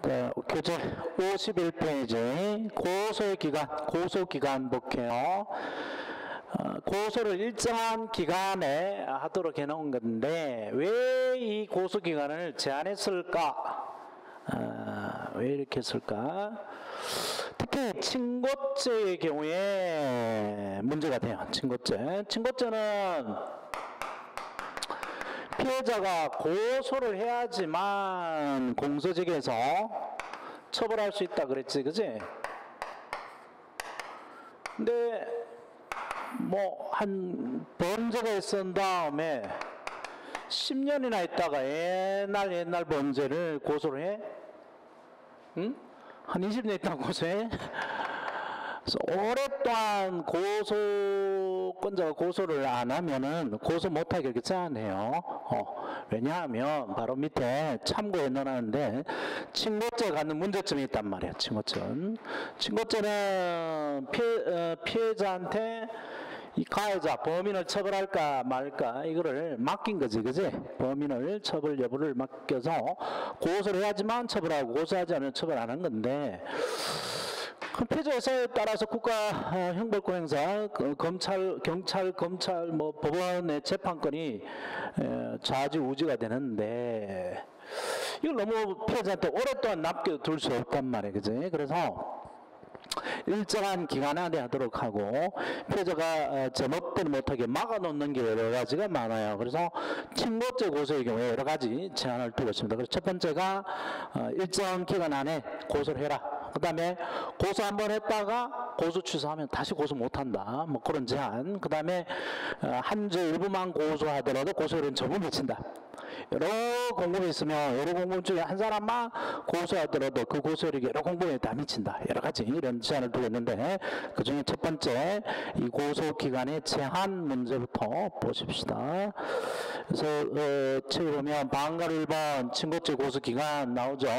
네, 교재 51페이지 고소기간 볼게요. 고소를 일정한 기간에 하도록 해놓은 건데 왜 이 고소기간을 제한했을까? 왜 이렇게 했을까? 특히 친고죄의 경우에 문제가 돼요. 친고죄는 피해자가 고소를 해야지만 공소직에서 처벌할 수 있다 그랬지, 그지? 근데 뭐 한 범죄가 있은 다음에 10년이나 있다가 옛날 범죄를 고소를 해? 응? 한 20년 있다가 고소해? 그래서 오랫동안 고소권자가 고소를 안 하면은 고소 못하게 이렇게 제한해요. 왜냐하면 바로 밑에 참고에 넣어놨는데 친고죄가 갖는 문제점이 있단 말이에요. 친고죄는 피해자한테 이 가해자, 범인을 처벌할까 말까 이거를 맡긴 거지, 그지? 범인을 처벌 여부를 맡겨서 고소를 해야지만 처벌하고 고소하지 않으면 처벌 안 한 건데 피해자에 따라서 국가 형벌권 행사, 경찰, 뭐 법원의 재판권이 좌지우지가 되는데 이걸 너무 피해자한테 오랫동안 남겨둘 수 없단 말이에요, 그지? 그래서 일정한 기간 안에 하도록 하고 피해자가 제멋대로 못하게 막아놓는 게 여러 가지가 많아요. 그래서 친고죄 고소의 경우에 여러 가지 제한을 두고 있습니다. 그래서 첫 번째가 일정 기간 안에 고소를 해라. 그 다음에 고소 한번 했다가 고소 취소하면 다시 고소 못한다. 뭐 그런 제한. 그 다음에 한 주 일부만 고소하더라도 고소율은 저분 미친다. 여러 공범이 있으면 여러 공범 중에 한 사람만 고소하더라도 그 고소율이 여러 공범에 다 미친다. 여러 가지 이런 제한을 두고 있는데 그 중에 첫 번째 이 고소 기간의 제한 문제부터 보십시다. 그래서 책에 보면 방가루 1번 친고죄 고소 기간 나오죠.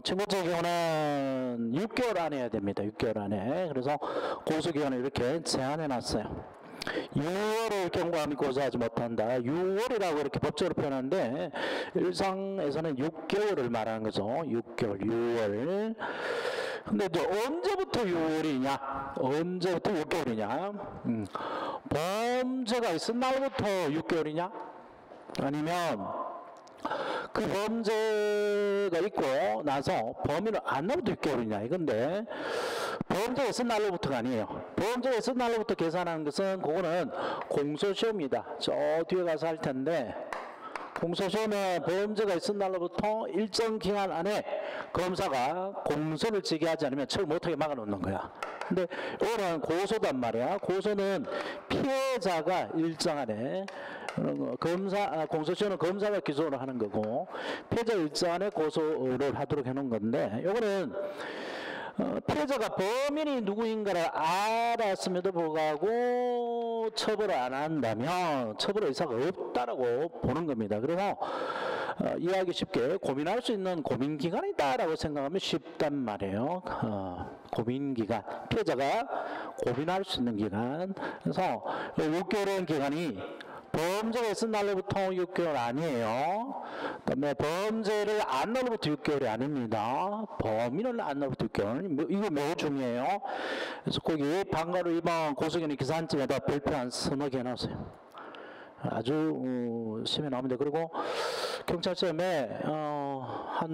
친고죄 경우는 6개월 안에 해야 됩니다. 6개월 안에. 그래서 고소 기간을 이렇게 제한해 놨어요. 6월을 경고함이 고소하지 못한다. 6월이라고 이렇게 법적으로 표현하는데 일상에서는 6개월을 말하는 거죠. 6월. 근데 이제 언제부터 6월이냐? 언제부터 6개월이냐? 범죄가 있은 날부터 6개월이냐? 아니면 그 범죄가 있고 나서 범인을 안 나부터 6개월이냐 이건데 범죄가 있은 날로부터가 아니에요. 범죄가 있은 날로부터 계산하는 것은 그거는 공소시효입니다. 저 뒤에 가서 할 텐데 공소시효는 범죄가 있은 날로부터 일정 기간 안에 검사가 공소를 지게하지 않으면 처벌 못하게 막아놓는 거야. 근데 이거는 고소단 말이야. 고소는 피해자가 일정 안에 공소시효는 검사가 기소를 하는 거고 피해자 일정 안에 고소를 하도록 해놓은 건데 이거는 피해자가 범인이 누구인가를 알았음에도 불구하고 처벌을 안 한다면 처벌 의사가 없다라고 보는 겁니다. 그래서 이해하기 쉽게 고민할 수 있는 고민기간이다라고 생각하면 쉽단 말이에요. 고민기간, 피해자가 고민할 수 있는 기간. 그래서 6개월이라는 기간이 범죄가 있은 날로부터 6개월 아니에요. 그 다음에 범죄를 안 날로부터 6개월이 아닙니다. 범인을 안 날로부터 6개월. 이거 매우 중요해요. 그래서 거기 방가루 2번 고소견의 기산점에다 별표 한 서너 개 해놨어요. 아주 심해 나옵니다. 그리고 경찰시험에 한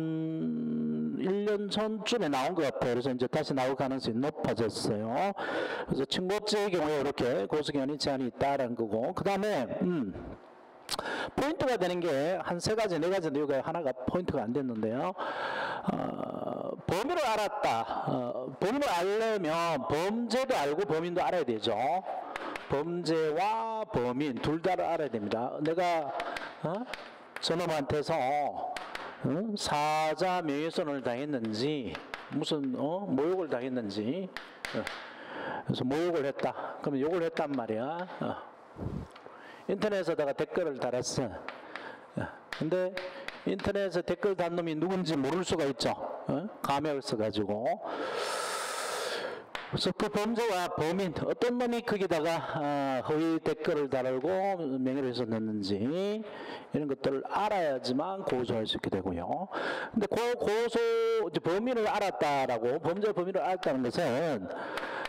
1년 전쯤에 나온 것 같아요. 그래서 이제 다시 나올 가능성이 높아졌어요. 그래서 친고죄의 경우에 이렇게 고소기간이 제한이 있다라는 거고 그 다음에 포인트가 되는 게 한 3가지, 4가지 이유가 하나가 포인트가 안 됐는데요. 범인을 알았다. 범인을 알려면 범죄도 알고 범인도 알아야 되죠. 범죄와 범인 둘 다 알아야 됩니다. 내가 저놈한테서 사자 명예훼손을 당했는지 무슨 모욕을 당했는지 그래서 모욕을 했다. 그러면 욕을 했단 말이야. 인터넷에다가 댓글을 달았어. 근데 인터넷에 댓글 단 놈이 누군지 모를 수가 있죠. 가명을 써가지고 그래서 그 범죄와 범인 어떤 놈이 거기다가 허위 댓글을 달고 명예를 훼손했는지 이런 것들을 알아야지만 고소할 수 있게 되고요. 근데 이제 범인을 알았다라고 범죄 범인을 알았다는 것은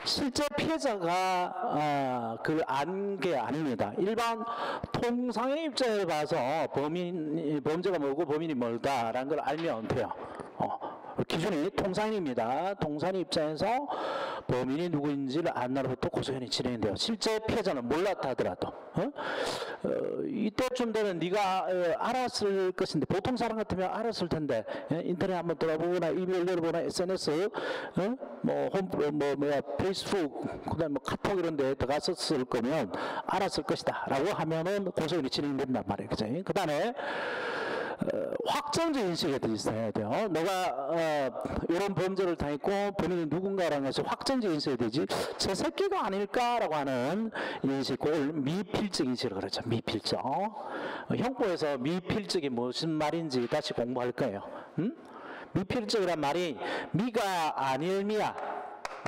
실제 피해자가 그걸 안 게 아닙니다. 일반 통상의 입장에 봐서 범죄가 뭐고 범인이 뭘까라는 걸 알면 돼요. 기준이 통상입니다. 통상의 입장에서 범인이 누구인지를 안 나로부터 고소연이 진행돼요. 실제 피해자는 몰랐다 하더라도 이때쯤 되면 네가 알았을 것인데 보통 사람 같으면 알았을 텐데 인터넷 한번 들어보거나 이메일 열어보거나 SNS 페이스북 그다음 뭐 카톡 이런 데 들어갔었을 거면 알았을 것이다 라고 하면은 고소연이 진행된단 말이에요. 그죠? 그 다음에 확정적 인식이 있어야 돼요. 내가 이런 범죄를 당했고 범인이 누군가라는 것이 확정적 인식이 되지 제 새끼가 아닐까라고 하는 인식, 그걸 미필적 인식이라고 그러죠. 미필적. 형법에서 미필적이 무슨 말인지 다시 공부할 거예요. 미필적이란 말이 미가 아닐미야.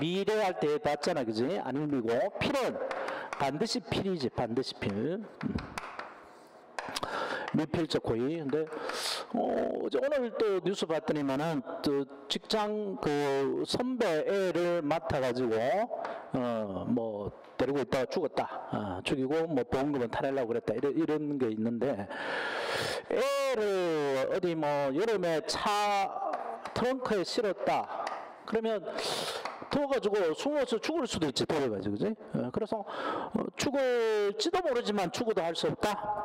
미래할 때 봤잖아, 그지? 아닐미고 필은 반드시 필이지, 반드시 필. 미필적 고의. 근데 오늘 또 뉴스 봤더니만은 또 직장 그 선배 애를 맡아가지고 뭐 데리고 있다가 죽었다. 죽이고 뭐 보험금은 타내려고 그랬다. 이런 게 있는데 애를 어디 뭐 여름에 차 트렁크에 실었다. 그러면 더워가지고 숨어서 죽을 수도 있지, 더워가지고, 그지? 그래서 죽을지도 모르지만 죽어도 할 수 없다.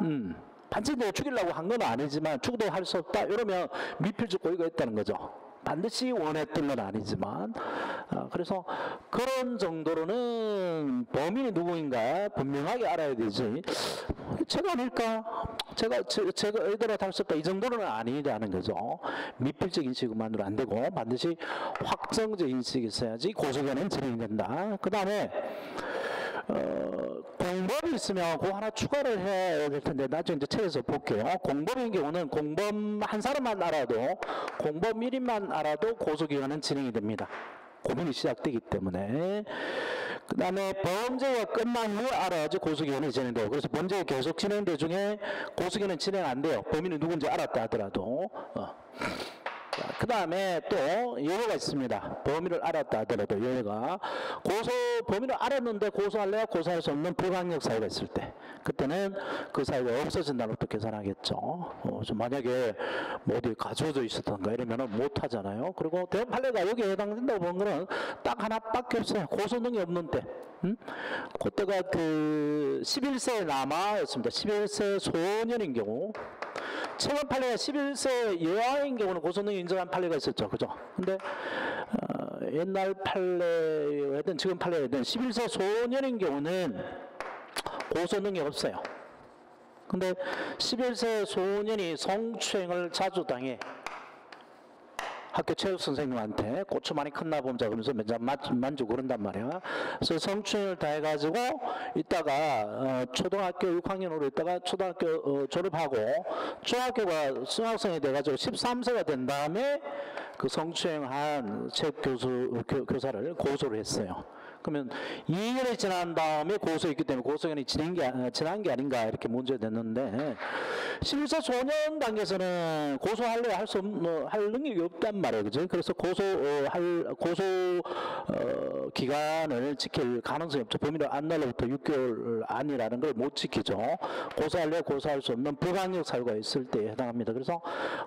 반드시 내가 죽이려고 한 건 아니지만 죽어도 할 수 없다. 이러면 미필적 고의가 있다는 거죠. 반드시 원했던 건 아니지만 그래서 그런 정도로는 범인이 누구인가 분명하게 알아야 되지. 제가 아닐까? 제가 애들한테 할 수 없다. 이 정도는 아니라는 거죠. 미필적 인식만으로 안 되고 반드시 확정적 인식이 있어야지 고소견은 진행된다. 그 다음에 공범이 있으면 그거 하나 추가를 해야 될 텐데 나중에 이제 책에서 볼게요. 공범인 경우는 공범 한 사람만 알아도 공범 1인만 알아도 고소기간은 진행이 됩니다. 고민이 시작되기 때문에. 그 다음에 범죄가 끝난 후에 알아야지 고소기간이 진행돼요. 그래서 범죄가 계속 진행된 중에 고소기간은 진행 안 돼요. 범인이 누군지 알았다 하더라도. 그 다음에 또 예외가 있습니다. 범인을 알았다 하더라도 예외가 범인을 알았는데 고소할래야 고소할 수 없는 불강력 사유가 있을 때 그때는 그 사유가 없어진다는 것도 계산하겠죠. 만약에 뭐 어디 가져져 있었던가 이러면은 못 하잖아요. 그리고 대형 판례가 여기에 해당된다고 보는 거는 딱 하나밖에 없어요. 고소 능이 없는 때. 그때가 그 11세 남아였습니다. 11세 소년인 경우. 최근 판례가 11세 여아인 경우는 고소능이 인정한 판례가 있었죠. 그죠? 근데 옛날 판례든 지금 판례든 11세 소년인 경우는 고소능이 없어요. 근데 11세 소년이 성추행을 자주 당해 학교 체육 선생님한테 고추 많이 컸나 보자 그러면서 맨날 만지고 그런단 말이야. 그래서 성추행을 다 해가지고 있다가 초등학교 6학년으로 있다가 초등학교 졸업하고 중학교가 수학생이 돼가지고 13세가 된 다음에 그 성추행한 체육 교사를 고소를 했어요. 그러면 2년이 지난 다음에 고소했기 때문에 고소견이 지난 게 아닌가 이렇게 문제가 됐는데 11세 소년 단계에서는 고소할래 할 수 없는 할 능력이 없단 말이에요. 그죠? 그래서 고소 기간을 지킬 가능성이 없죠. 범인을 안 날로부터 6개월 안이라는 걸 못 지키죠. 고소할래 고소할 수 없는 불강력 사유가 있을 때에 해당합니다. 그래서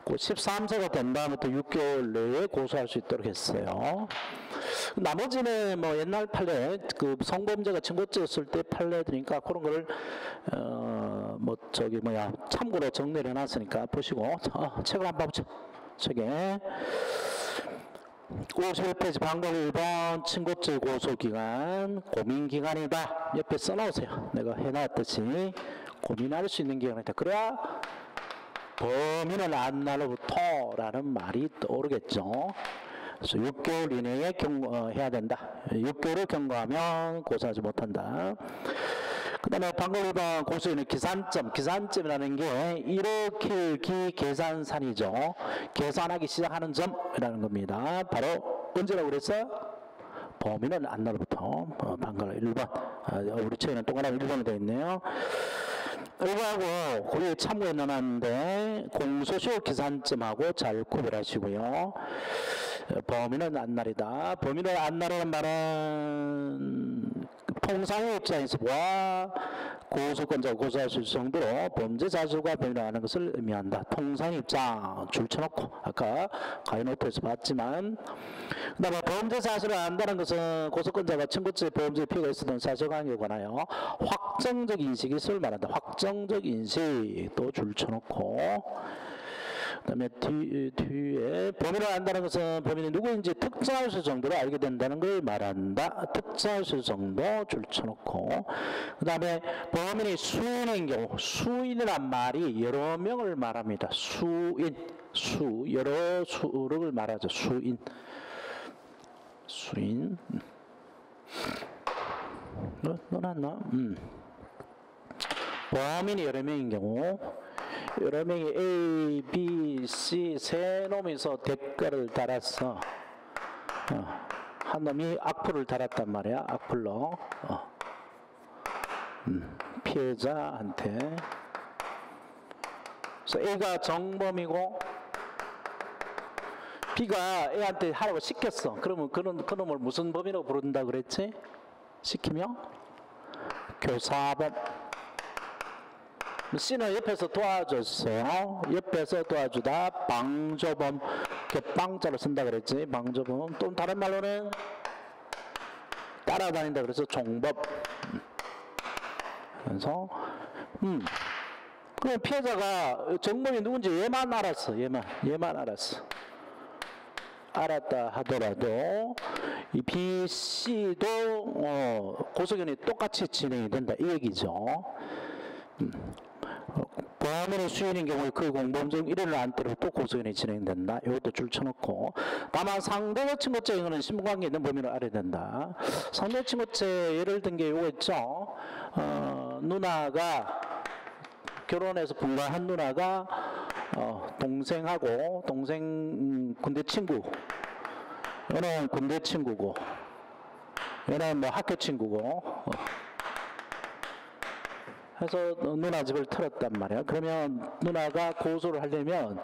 13세가 된 다음부터 6개월 내에 고소할 수 있도록 했어요. 나머지는 뭐 옛날 판례, 그 성범죄가 증거죄였을 때 판례들이니까 그런 거를 참고로 정리를 해놨으니까 보시고 책을 한번 봐보죠. 책에 51페이지 방법 1번 친고죄 고소기간 고민기간이다. 옆에 써놓으세요. 내가 해놨듯이 고민할 수 있는 기간이다. 그래야 범인은 안 날로부터 라는 말이 떠오르겠죠. 그래서 6개월 이내에 해야 된다. 6개월을 경과하면 고소하지 못한다. 그 다음에 방금 1번 고소인의 기산점이라는 게 일어킬기 계산산이죠. 계산하기 시작하는 점이라는 겁니다. 바로 언제라고 그랬어요? 범인은 안나로부터 방가를 1번. 우리 책에는 동그라미 1번으로 되어 있네요. 이거하고 거기에 참고해 넣어놨는데 공소시효 기산점하고 잘 구별하시고요. 범인은 안날이다. 범인은 안날이라는 말은 통상의 입장에서 와 고소권자가 고소할 수 있을 정도로 범죄 사실과 범인이라는 것을 의미한다. 통상의 입장 줄쳐놓고 아까 가이노트에서 봤지만, 그 다음에 범죄 사실을 안다는 것은 고소권자가 친구죄 범죄 피해가 있었던 사실관계에 관하여 확정적 인식이 있을 말한다. 확정적 인식도 줄쳐놓고, 그 다음에 뒤에 범인을 안다는 것은 범인이 누구인지 특정할 수 있을 정도로 알게 된다는 걸 말한다. 특정할 수 있을 정도 줄쳐놓고, 그 다음에 범인이 수인인 경우, 수인이란 말이 여러 명을 말합니다. 수인, 여러 수를 말하죠. 수인. 넣어놨나? 범인이 여러 명인 경우, 여러 명이 A, B, C 세 놈이서 대가를 달았어. 한 놈이 악플을 달았단 말이야. 악플로 피해자한테. 그래서 A가 정범이고 B가 A한테 하라고 시켰어. 그러면 그 놈을 무슨 범이라고 부른다 그랬지? 시키면 교사범. C는 옆에서 도와줬어요. 옆에서 도와주다 방조범. 빵자로 쓴다 그랬지. 방조범. 또 다른 말로는 따라다닌다 그래서 종범. 그래서 그럼 피해자가 정범이 누군지 얘만 알았어. 얘만 알았어. 알았다 하더라도 이 B, C도 고소견이 똑같이 진행이 된다 이 얘기죠. 범인의 수인인 경우에 그 공범적 일회를 안더라도 또 고소견이 진행된다. 이것도 줄쳐놓고, 다만 상대적 친고죄인 거는 신분관계 있는 범인을 알아야 된다. 상대적 친고죄 예를 든 게 요거 있죠. 누나가 결혼해서 분가한 누나가 동생하고 동생 군대 친구, 얘는 군대 친구고 얘는 뭐 학교 친구고 해서 누나 집을 털었단 말이야. 그러면 누나가 고소를 하려면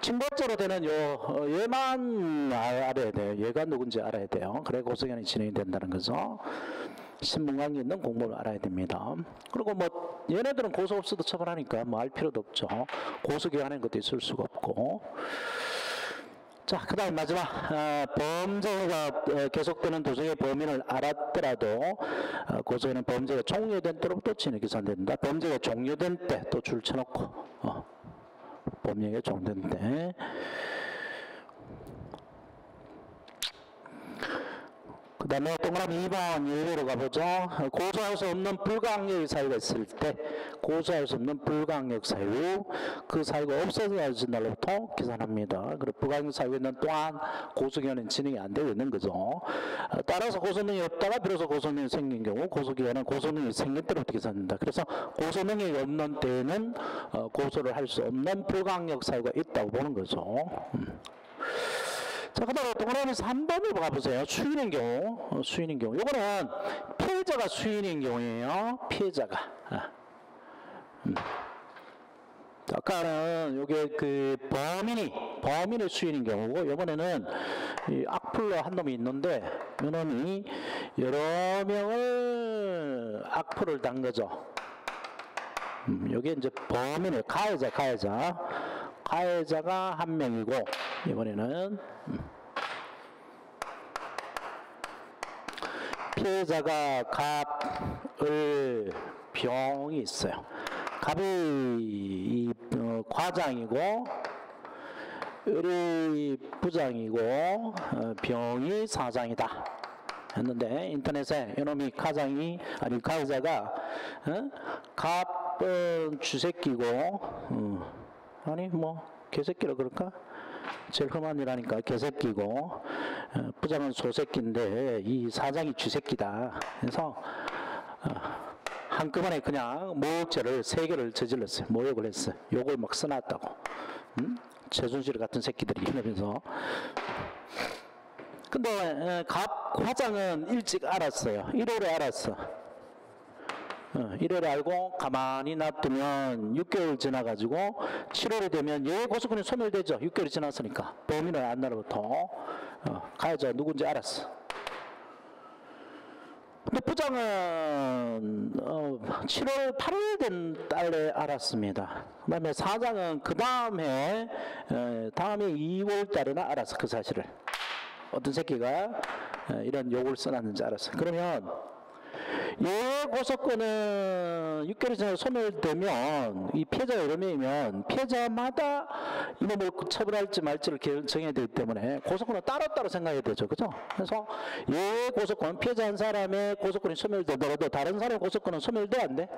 친고죄로 되는 얘만 알아야 돼요. 얘가 누군지 알아야 돼요. 그래 고소견이 진행이 된다는 거죠. 신분관계 있는 공범을 알아야 됩니다. 그리고 뭐 얘네들은 고소 없어도 처벌하니까 뭐 알 필요도 없죠. 고소기한인 것도 있을 수가 없고. 자, 그 다음 마지막 범죄가 계속되는 도중에 범인을 알았더라도 고소에는 범죄가 종료된 때로부터 진행 기산된다. 범죄가 종료된 때 또 줄쳐놓고 범죄가 종료된 때. 그 다음에 동그라미 2번 예외로 가보죠. 고소할 수 없는 불가항력의 사유가 있을 때, 고소할 수 없는 불가항력 사유, 그 사유가 없어진 날로부터 계산합니다. 그리고 불가항력 사유가 있는 동안 고소기간은 진행이 안 되고 있는 거죠. 따라서 고소능력이 없다가 비로소 고소능력이 생긴 경우 고소기간은 고소능력이 생긴 때로부터 계산된다. 그래서 고소능력이 없는 때에는 고소를 할 수 없는 불가항력 사유가 있다고 보는 거죠. 자, 그 다음에 동그라미 3번을 가보세요. 수인인 경우, 수인인 경우. 요거는 피해자가 수인인 경우예요. 피해자가. 아까는 요게 그 범인의 수인인 경우고, 요번에는 이 악플러 한 놈이 있는데, 요 놈이 여러 명을 악플을 단 거죠. 요게 이제 범인의 가해자가 한 명이고, 이번에는 피해자가 갑을 병이 있어요. 갑이 과장이고 을이 부장이고 병이 사장이다 했는데, 인터넷에 이놈이 가해자가 갑은 쥐새끼고 아니 뭐 개새끼라 그럴까? 제일 험한 일하니까 개새끼고, 부장은 소새끼인데 이 사장이 쥐새끼다 해서 한꺼번에 그냥 모욕죄를 3개를 저질렀어요. 모욕을 했어요. 욕을 막 써놨다고. 최순실 같은 새끼들이 이러면서. 근데 각 과장은 일찍 알았어요. 1월에 알았어. 1월에 알고 가만히 놔두면 6개월 지나가지고 7월이 되면 고소권이 소멸되죠. 6개월이 지났으니까. 범인은 안 날로부터 가해자 누군지 알았어. 근데 부장은 7월 8일 된 달에 알았습니다. 그 다음에 사장은 그 다음에 2월 달에나 알았어. 그 사실을. 어떤 새끼가 이런 욕을 써놨는지 알았어. 그러면 고소권은 6개월이 지나서 소멸되면 이 피해자가 여러 명이면 피해자마다 이놈을 처벌할지 말지를 정해야 되기 때문에 고소권은 따로따로 생각해야 되죠. 그죠? 그래서 고소권, 피해자 한 사람의 고소권이 소멸되더라도 다른 사람의 고소권은 소멸돼? 안 돼?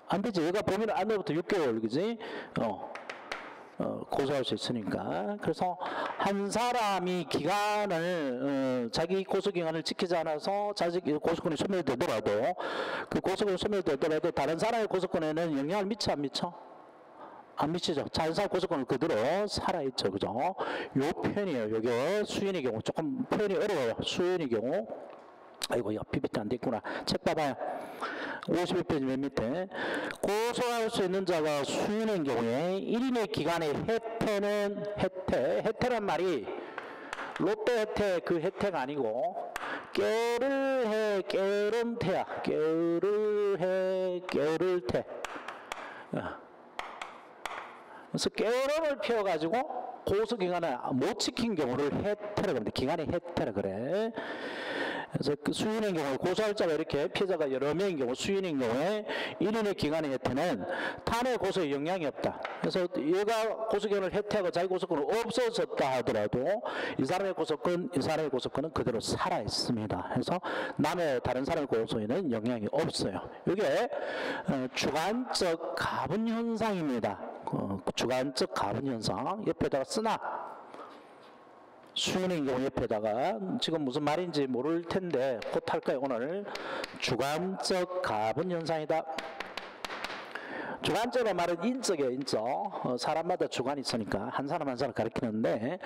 안 되지. 얘가 범인을 안으로부터 6개월, 그지? 고소할 수 있으니까. 그래서 한 사람이 기간을 자기 고소기간을 지키지 않아서 자기 고소권이 소멸되더라도 그 고소권이 소멸되더라도 다른 사람의 고소권에는 영향을 미쳐 안 미쳐? 안 미치죠. 다른 사람 고소권은 그대로 살아있죠. 그죠? 요 표현이에요. 요게 수인의 경우 조금 표현이 어려워요. 수인의 경우. 아이고, 야, PPT 안 됐구나. 책 봐봐요. 51페이지 맨 밑에. 고소할 수 있는 자가 수인인 경우에 1인의 기간의 혜태란 말이 롯데 혜택 그 혜택 아니고 게으름태야. 게으를태. 그래서 게으름을 피워가지고 고소기간을 못 지킨 경우를 혜태라 그러는데 기간의 혜태라 그래. 그래서 그 수인의 경우에 고소할 자가 이렇게 피해자가 여러 명인 경우 수인인 경우에 1인의 기간의 혜태는 타인의 고소에 영향이 없다. 그래서 얘가 고소기간을 혜태하고 자기 고소권은 없어졌다 하더라도 이 사람의 고소권은 그대로 살아 있습니다. 그래서 다른 사람의 고소에는 영향이 없어요. 이게 주관적 가분 현상입니다. 주관적 가분 현상 옆에다가 쓰나 수인의 경우 옆에다가 지금 무슨 말인지 모를 텐데 곧 할 거예요. 오늘 주관적 가분 현상이다. 주관적이라는 말은 인적이에요. 인적. 사람마다 주관이 있으니까 한 사람 한 사람 가리키는데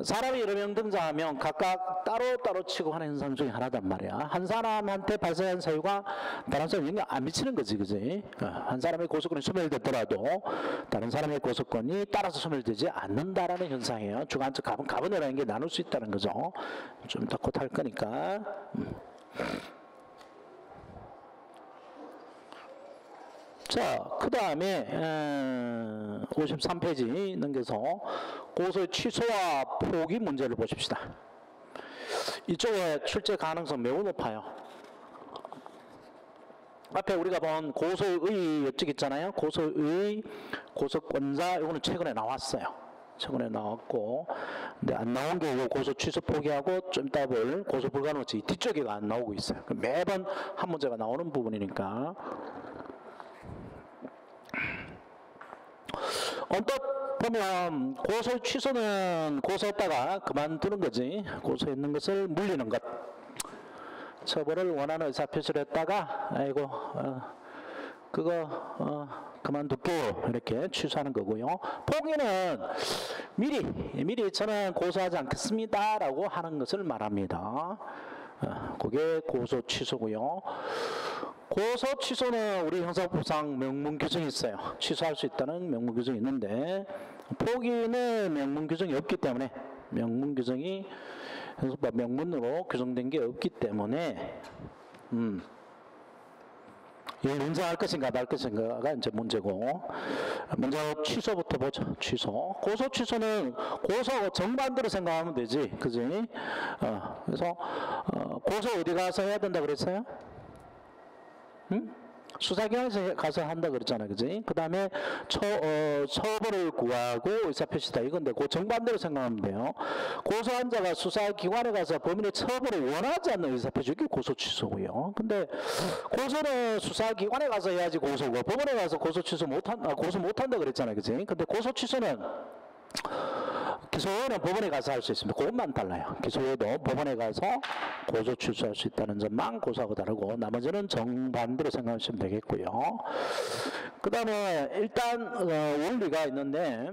사람이 여러 명 등장하면 각각 따로따로 취급하는 현상 중에 하나단 말이야. 한 사람한테 발생한 사유가 다른 사람에 영향 안 미치는 거지. 그지? 한 사람의 고소권이 소멸됐더라도 다른 사람의 고소권이 따라서 소멸되지 않는다라는 현상이에요. 주관적 가분이라는 게 나눌 수 있다는 거죠. 좀 더 곧 할 거니까. 자, 그 다음에 53페이지 넘겨서 고소의 취소와 포기 문제를 보십시다. 이쪽에 출제 가능성 매우 높아요. 앞에 우리가 본 고소의 의 이쪽 있잖아요. 고소의 고소권자 이거는 최근에 나왔어요. 최근에 나왔고, 근데 안 나온 게 고소 취소 포기하고 좀 이따 볼 고소 불가능치 뒤쪽에가 안 나오고 있어요. 매번 한 문제가 나오는 부분이니까. 언뜻 보면 고소 취소는 고소했다가 그만두는 거지. 고소했는 것을 물리는 것. 처벌을 원하는 의사표시를 했다가 아이고 그거 그만둘게요 이렇게 취소하는 거고요. 포기는 미리 저는 고소하지 않겠습니다 라고 하는 것을 말합니다. 그게 고소 취소고요. 고소 취소는 우리 형사법상 명문 규정이 있어요. 취소할 수 있다는 명문 규정이 있는데 포기는 명문 규정이 없기 때문에 형사법 명문으로 규정된 게 없기 때문에 이걸 인정할 것인가 말 것인가가 이제 문제고, 먼저 취소부터 보죠. 취소. 고소 취소는 고소 정반대로 생각하면 되지, 그지? 그래서 고소 어디 가서 해야 된다 그랬어요? 응? 수사기관에서 가서 한다 그랬잖아, 그지? 그 다음에 처벌을 구하고 의사표시다 이건데 그 정반대로 생각하면 돼요. 고소한 자가 수사기관에 가서 범인의 처벌을 원하지 않는 의사표시, 이게 고소 취소고요. 근데 고소는 수사기관에 가서 해야지 고소고, 법원에 가서 고소 못한다 그랬잖아, 그지? 근데 고소 취소는 기소는 법원에 가서 할 수 있습니다. 그것만 달라요. 기소에도 법원에 가서 고소 취소할 수 있다는 점만 고소하고 다르고, 나머지는 정반대로 생각하시면 되겠고요. 그 다음에 일단 원리가 있는데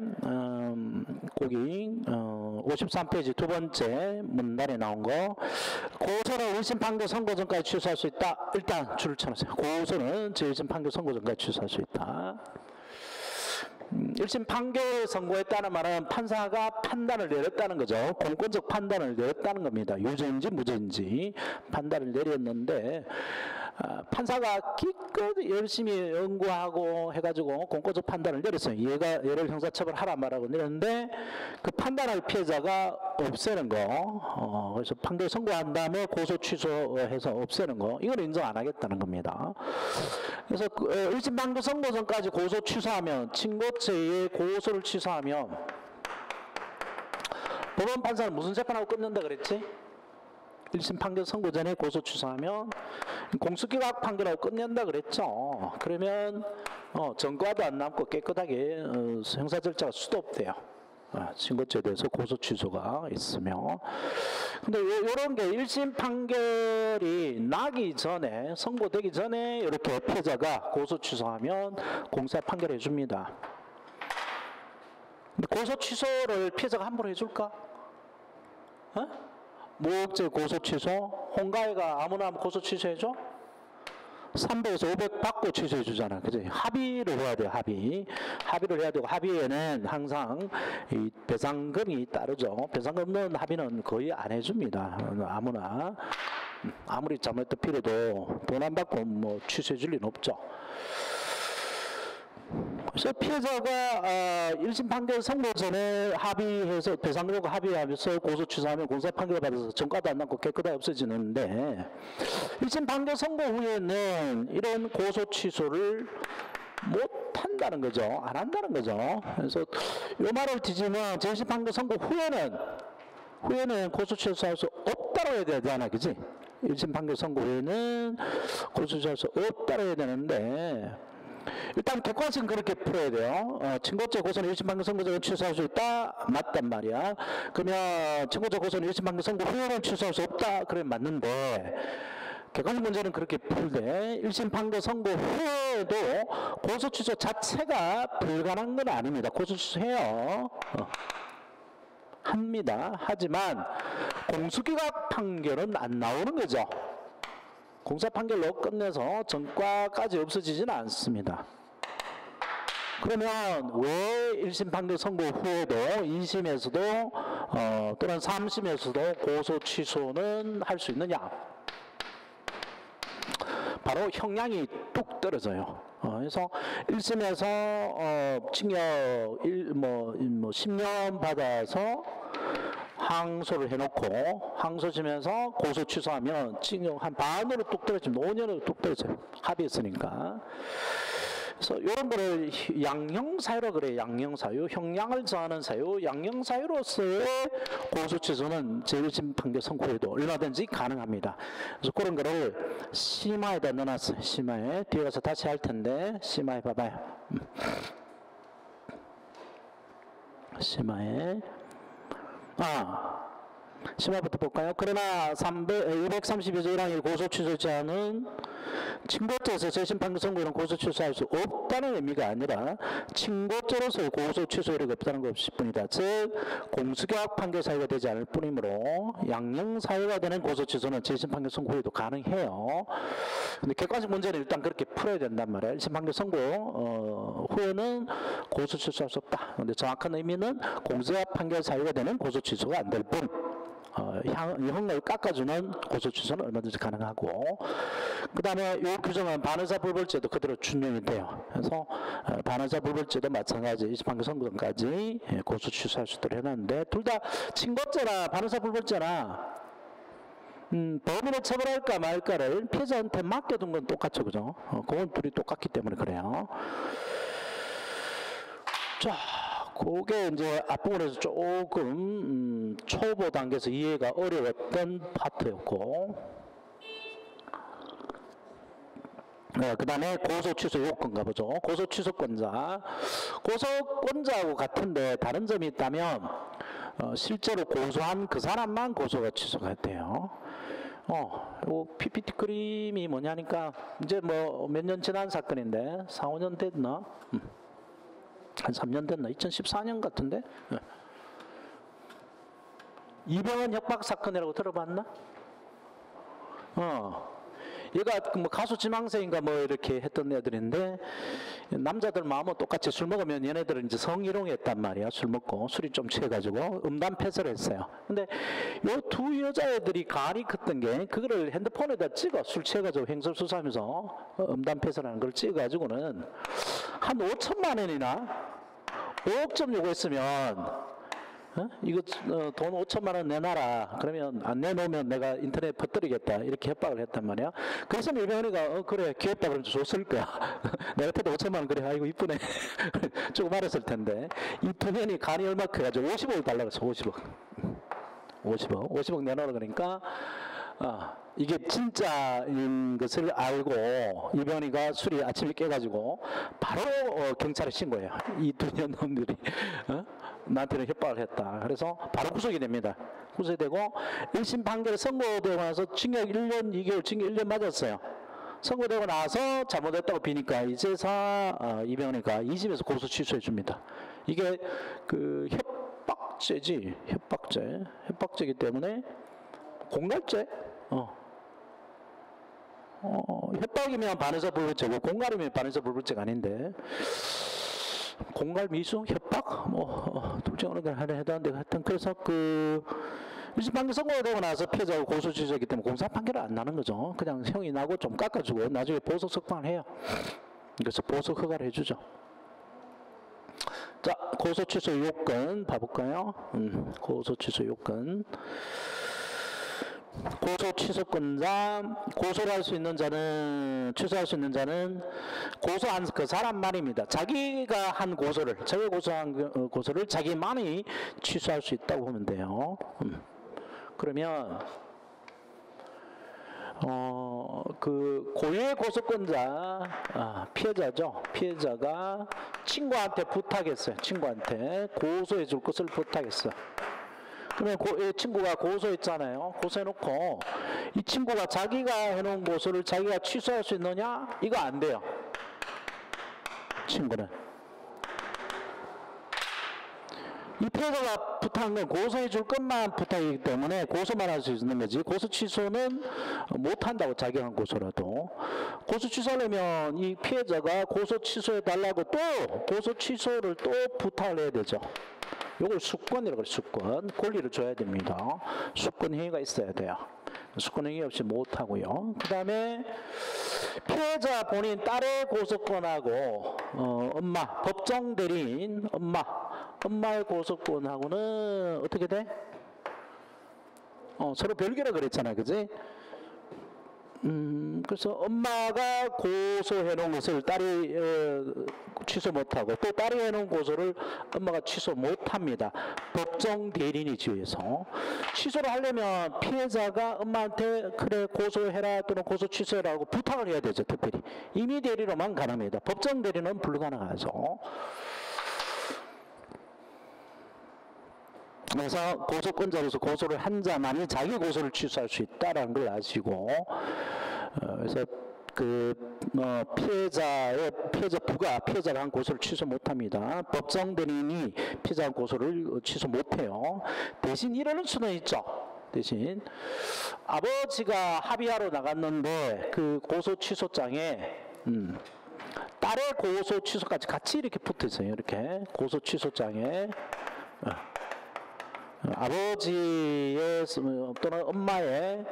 거기 53페이지 두 번째 문단에 나온 거. 고소는 1심 판결 선고 전까지 취소할 수 있다. 일단 줄을 쳐놓으세요. 고소는 제1심 판결 선고 전까지 취소할 수 있다. 1심 판결 선고했다는 말은 판사가 판단을 내렸다는 거죠. 공권적 판단을 내렸다는 겁니다. 유죄인지 무죄인지 판단을 내렸는데 판사가 기껏 열심히 연구하고 해가지고 공권적 판단을 내렸어요. 얘를 형사처벌하라 말하고 내렸는데 그 판단할 피해자가 없애는 거, 그래서 판결 선고한 다음에 고소 취소해서 없애는 거, 이건 인정 안 하겠다는 겁니다. 그래서 1심 판결 선고 전까지 고소 취소하면, 친고죄의 고소를 취소하면 법원 판사는 무슨 재판하고 끝낸다 그랬지? 1심 판결 선고 전에 고소 취소하면 공수기각 판결하고 끝낸다 그랬죠. 그러면 전과도 안 남고 깨끗하게 형사 절차가 수도업돼요. 친고죄에 대해서 고소 취소가 있으며. 근데 이런 게 1심 판결이 나기 전에, 선고되기 전에 이렇게 피해자가 고소 취소하면 공사 판결해 줍니다. 근데 고소 취소를 피해자가 함부로 해줄까? 무억제 고소 취소? 홍가희가 아무나 고소 취소해줘? 300에서 500 받고 취소해 주잖아. 그지? 합의를 해야 돼요, 합의를 해야 되고, 합의에는 항상 이 배상금이 따르죠. 배상금 없는 합의는 거의 안 해줍니다. 아무나. 아무리 잘못했다 필요도 돈 안 받고 뭐 취소해 줄 리는 없죠. 그래서 피해자가 1심 판결 선고 전에 합의해서 배상금과 합의하면서 고소 취소하면 공사 판결을 받아서 전과도 안 남고 깨끗하게 없어지는데, 1심 판결 선고 후에는 이런 고소 취소를 못 한다는 거죠. 안 한다는 거죠. 그래서 이 말을 뒤지면 제1심 판결 선고 후에는 고소 취소할 수 없다고 해야 되잖아, 그지? 1심 판결 선고 후에는 고소 취소할 수 없다고 해야 되는데, 일단 객관식은 그렇게 풀어야 돼요. 친고죄 고소는 1심 판결 선고 전에 취소할 수 있다? 맞단 말이야. 그러면 친고죄 고소는 1심 판결 선고 후에는 취소할 수 없다? 그래 맞는데, 객관식 문제는 그렇게 풀되 1심 판결 선고 후에도 고소 취소 자체가 불가능한 건 아닙니다. 고소 취소해요. 합니다. 하지만 공수기각 판결은 안 나오는 거죠. 공사 판결로 끝내서 전과까지 없어지지는 않습니다. 그러면 왜 1심 판결 선고 후에도 2심에서도 또는 3심에서도 고소 취소는 할 수 있느냐? 바로 형량이 뚝 떨어져요. 그래서 1심에서 징역 10년 받아서 항소를 해놓고 항소심에서 고소 취소하면 징역 한 반으로 뚝 떨어집니다. 5년으로 뚝 떨어져요. 합의했으니까. 그래서 이런 거를 양형사유라 그래요. 양형사유. 형량을 정하는 사유. 양형사유로서의 고소 취소는 제1심 판결 선고 후에도 얼마든지 가능합니다. 그래서 그런 거를 심화에다 넣어놨어요. 심화에. 뒤에 가서 다시 할 텐데 심화해 봐봐요. 심화에. 심화부터 볼까요? 그러나 232조 1항의 고소 취소 제한은 친고죄에서 제1심 판결 선고에는 고소 취소할 수 없다는 의미가 아니라 친고죄로서의 고소 취소 이력이 없다는 것일 뿐이다. 즉 공수기각 판결 사유가 되지 않을 뿐이므로 양형 사유가 되는 고소 취소는 제1심 판결 선고 후에도 가능해요. 근데 객관식 문제는 일단 그렇게 풀어야 된단 말이에요. 1심 판결 선고 후에는 고소 취소할 수 없다. 근데 정확한 의미는 공수기각 판결 사유가 되는 고소 취소가 안 될 뿐, 형량을 깎아주는 고소 취소는 얼마든지 가능하고, 그 다음에 이 규정은 반의사 불벌죄도 그대로 준용이 돼요. 그래서 반의사 불벌죄도 마찬가지 1심 판결 선고 전까지 고소 취소할 수 있도록 해놨는데, 둘 다 친고죄나 반의사 불벌죄나 범인을 처벌할까 말까를 피해자한테 맡겨둔 건 똑같죠, 그죠? 그건 둘이 똑같기 때문에 그래요. 자, 그게 이제 앞부분에서 조금 초보 단계에서 이해가 어려웠던 파트였고, 그 다음에 고소 취소 요건가 보죠. 고소 취소권자. 고소권자하고 같은데 다른 점이 있다면 실제로 고소한 그 사람만 고소가 취소가 돼요. 요 PPT 그림이 뭐냐니까 이제 뭐 몇 년 지난 사건인데 4, 5년 됐나? 한 3년 됐나? 2014년 같은데? 이병헌 협박 사건이라고 들어봤나? 얘가 뭐 가수 지망생인가 뭐 이렇게 했던 애들인데, 남자들 마음은 똑같이 술 먹으면 얘네들은 이제 성희롱했단 말이야. 술 먹고 술이 좀 취해가지고 음담 패설을 했어요. 근데 요 두 여자애들이 간이 컸던 게, 그거를 핸드폰에다 찍어, 술 취해가지고 횡설수설하면서 음담 패설하는 걸 찍어가지고는 한 5천만 원이나 5억 좀 요구했으면, 이거 돈 5천만 원 내놔라. 그러면 안 내놓으면 내가 인터넷에 퍼뜨리겠다. 이렇게 협박을 했단 말이야. 그래서 이병헌이가 그래 귀엽다 그러면 줬을 거야. 내 같아도 5천만 원 그래 아이고 이쁘네. 조금 말했을 텐데, 이 두 년이 간이 얼마 커가지고 50억을 달라고 했어. 50억 내놓으라 그러니까, 이게 진짜인 것을 알고 이병헌이가 술이 아침에 깨가지고 바로 경찰에 신고해요. 이 두 년 놈들이 나한테는 협박을 했다. 그래서 바로 구속이 됩니다. 구속이 되고 1심 판결 선고되고 나서 징역 1년 2개월, 징역 1년 맞았어요. 선고되고 나서 잘못했다고 비니까 이제서 이병헌이가 2심에서 고소 취소해 줍니다. 이게 그 협박죄지, 협박죄이기 때문에 공갈죄. 협박이면 반에서 불불죄고 공갈이면 반에서 불불죄가 아닌데, 공갈 미수 협박 둘 중 어느 걸 해당하는데, 하여튼 그래서 그 1심 판결 선고되고 나서 피해자가 고소 취소했기 때문에 공사 판결은 안 나는 거죠. 그냥 형이 나고 좀 깎아주고 나중에 보석 석방을 해요. 그래서 보석 허가를 해주죠. 자, 고소 취소 요건 봐볼까요? 고소 취소 요건. 고소 취소권자, 고소를 할 수 있는 자는, 취소할 수 있는 자는 고소한 그 사람 말입니다. 자기가 한 고소를, 자기가 고소한 고소를 자기만이 취소할 수 있다고 보면 돼요. 그러면 그 고유의 고소권자, 피해자죠. 피해자가 친구한테 부탁했어요. 친구한테 고소해 줄 것을 부탁했어요. 그러면 이 친구가 고소했잖아요. 고소해놓고 이 친구가 자기가 해놓은 고소를 자기가 취소할 수 있느냐? 이거 안 돼요. 친구는. 이 피해자가 부탁한 건 고소해 줄 것만 부탁이기 때문에 고소만 할 수 있는 거지, 고소 취소는 못 한다고, 자기가 한 고소라도. 고소 취소하려면 이 피해자가 고소 취소해 달라고 또 고소 취소를 또 부탁을 해야 되죠. 이걸 수권이라고 해요. 수권. 권리를 줘야 됩니다. 수권 행위가 있어야 돼요. 수권 행위 없이 못 하고요. 그 다음에 피해자 본인 딸의 고소권하고 엄마, 법정 대리인 엄마의 고소권하고는 어떻게 돼? 서로 별개라 그랬잖아, 그지? 그래서 엄마가 고소해 놓은 것을 딸이 취소 못하고, 또 딸이 해놓은 고소를 엄마가 취소 못합니다. 법정 대리인이 지휘해서. 취소를 하려면 피해자가 엄마한테 그래 고소해라 또는 고소 취소해라 하고 부탁을 해야 되죠. 특별히 임의 대리로만 가능합니다. 법정 대리는 불가능하죠. 그래서 고소권자로서 고소를 한 자만이 자기 고소를 취소할 수 있다는 걸 아시고, 그래서 피해자가 한 고소를 취소 못합니다. 법정 대리인이 피해자 한 고소를 취소 못해요. 대신 이러는 수는 있죠. 대신 아버지가 합의하러 나갔는데 그 고소 취소장에 딸의 고소 취소까지 같이 이렇게 붙어 있어요. 이렇게 고소 취소장에 아버지의 또는 엄마의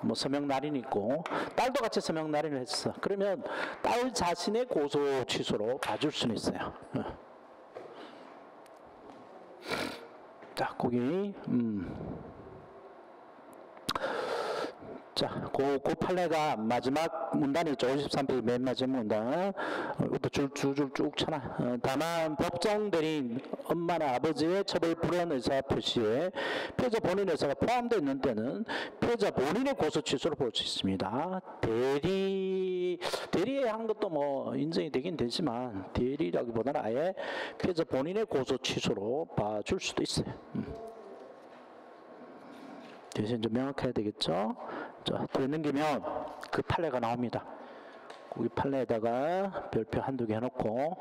뭐 서명 날인이 있고, 딸도 같이 서명 날인을 했어. 그러면 딸 자신의 고소 취소로 봐줄 수는 있어요. 자, 거기 자, 그 판례가 마지막 문단이죠. 53페이지 맨 마지막 문단. 이것도 줄줄 쭉 쳐놔. 다만 법정 대리인 엄마나 아버지의 처벌 불허한 의사 표시에 피해자 본인 의사가 포함되어 있는 때는 피해자 본인의 고소 취소를 볼 수 있습니다. 대리에 한 것도 뭐 인정이 되긴 되지만, 대리라기보다는 아예 피해자 본인의 고소 취소로 봐줄 수도 있어요. 대신 좀 명확해야 되겠죠. 자, 뒤에 넘기면 그 판례가 나옵니다. 거기 판례에다가 별표 한두 개 해놓고,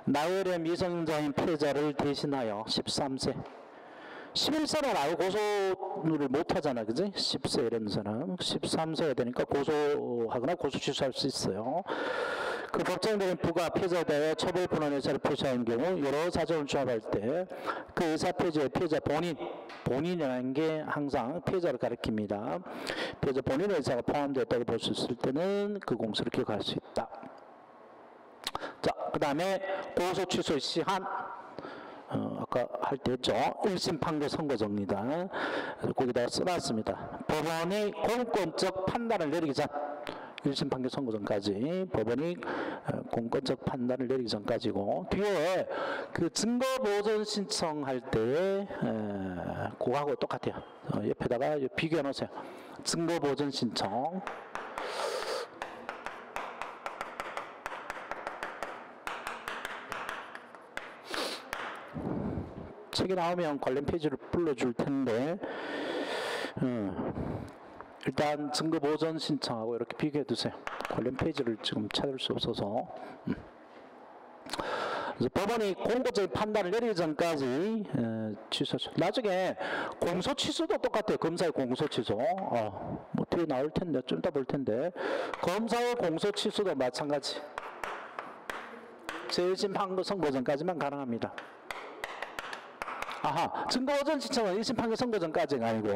나월의 미성년자인 피해자를 대신하여 13세 11세는 아예 고소를 못 하잖아, 그지? 10세 이러면서는 13세가 되니까 고소하거나 고소 취소할 수 있어요. 그 법정적인 부가 피해자에 대해 처벌 분한 의사를 표시하는 경우 여러 사정을 조합할 때 그 의사 표시의 피해자 본인이라는 게 항상 피해자를 가리킵니다. 피해자 본인의 의사가 포함되었다고 볼 수 있을 때는 그 공소를 기억할 수 있다. 자, 그 다음에 고소 취소 시한. 아까 할 때 했죠. 1심 판결 선고정입니다. 거기다가 써놨습니다. 법원이 공권적 판단을 내리기 전 1심 판결 선고전까지 법원이 공권적 판단을 내리기 전까지고 뒤에 그 증거 보전 신청할 때 그거하고 똑같아요. 옆에다가 비교해 놓으세요. 증거 보전 신청. 책이 나오면 관련 페이지를 불러줄 텐데 일단 증거 보전 신청하고 이렇게 비교해 두세요. 관련 페이지를 지금 찾을 수 없어서. 그래서 법원이 공고적인 판단을 내리기 전까지 취소하죠. 나중에 공소 취소도 똑같아요. 검사의 공소 취소. 뭐 뒤에 나올 텐데 좀 이따 볼 텐데 검사의 공소 취소도 마찬가지. 제1심 판결 선고 전까지만 가능합니다. 아하, 증거보전 신청은 1심 판결 선고 전까지가 아니고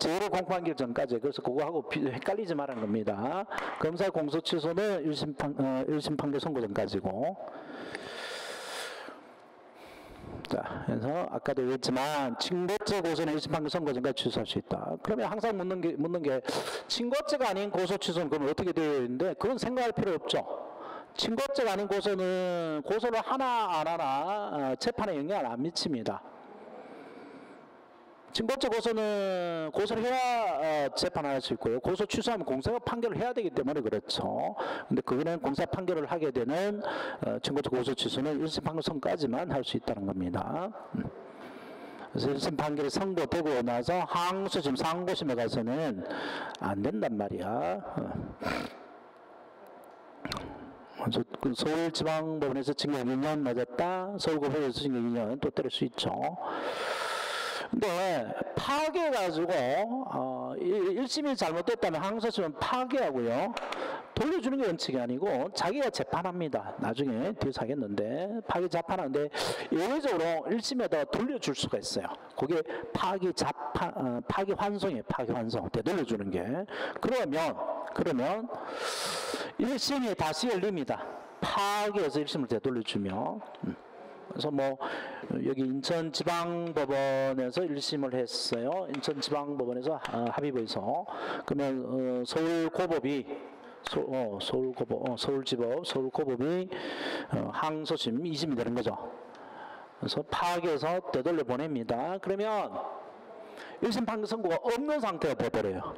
제1호 공판결 전까지. 그래서 그거하고 헷갈리지 말라는 겁니다. 검사 공소 취소는 1심 판결 선고 전까지고. 자, 그래서 아까도 얘기했지만 친고죄 고소는 1심 판결 선고 전까지 취소할 수 있다. 그러면 항상 묻는 게 친고죄가 아닌 고소 취소는 그럼 어떻게 되어 있는데 그건 생각할 필요 없죠. 친고죄가 아닌 고소는 고소를 하나 안 하나 재판에 영향을 안 미칩니다. 친고죄 고소는 고소를 해야 재판할 수 있고요. 고소 취소하면 공소가 판결을 해야 되기 때문에 그렇죠. 근데 그거는 공사 판결을 하게 되는 친고죄 고소 취소는 1심 판결 선까지만 할 수 있다는 겁니다. 그래서 1심 판결이 선고되고 나서 항소심, 상고심에 가서는 안 된단 말이야. 그래서 그 서울지방법원에서 징역 2년 맞았다. 서울고법에서 징역 2년 또 때릴 수 있죠. 근데 파기해가지고 1심이 잘못됐다면 항소심은 파기하고요. 돌려주는 게 원칙이 아니고 자기가 재판합니다. 나중에 뒤에서 하겠는데 파기 재판하는데 예외적으로 1심에다가 돌려줄 수가 있어요. 그게 파기 환송이에요. 파기 환송. 되돌려주는 게. 그러면 1심이 다시 열립니다. 파기해서 1심을 되돌려주면. 그래서 뭐 여기 인천지방법원에서 1심을 했어요. 인천지방법원에서 합의해서 그러면 서울고법이 서울고법이 항소심 2심이 되는 거죠. 그래서 파기해서 되돌려 보냅니다. 그러면 1심 판결 선고가 없는 상태가 돼버려요.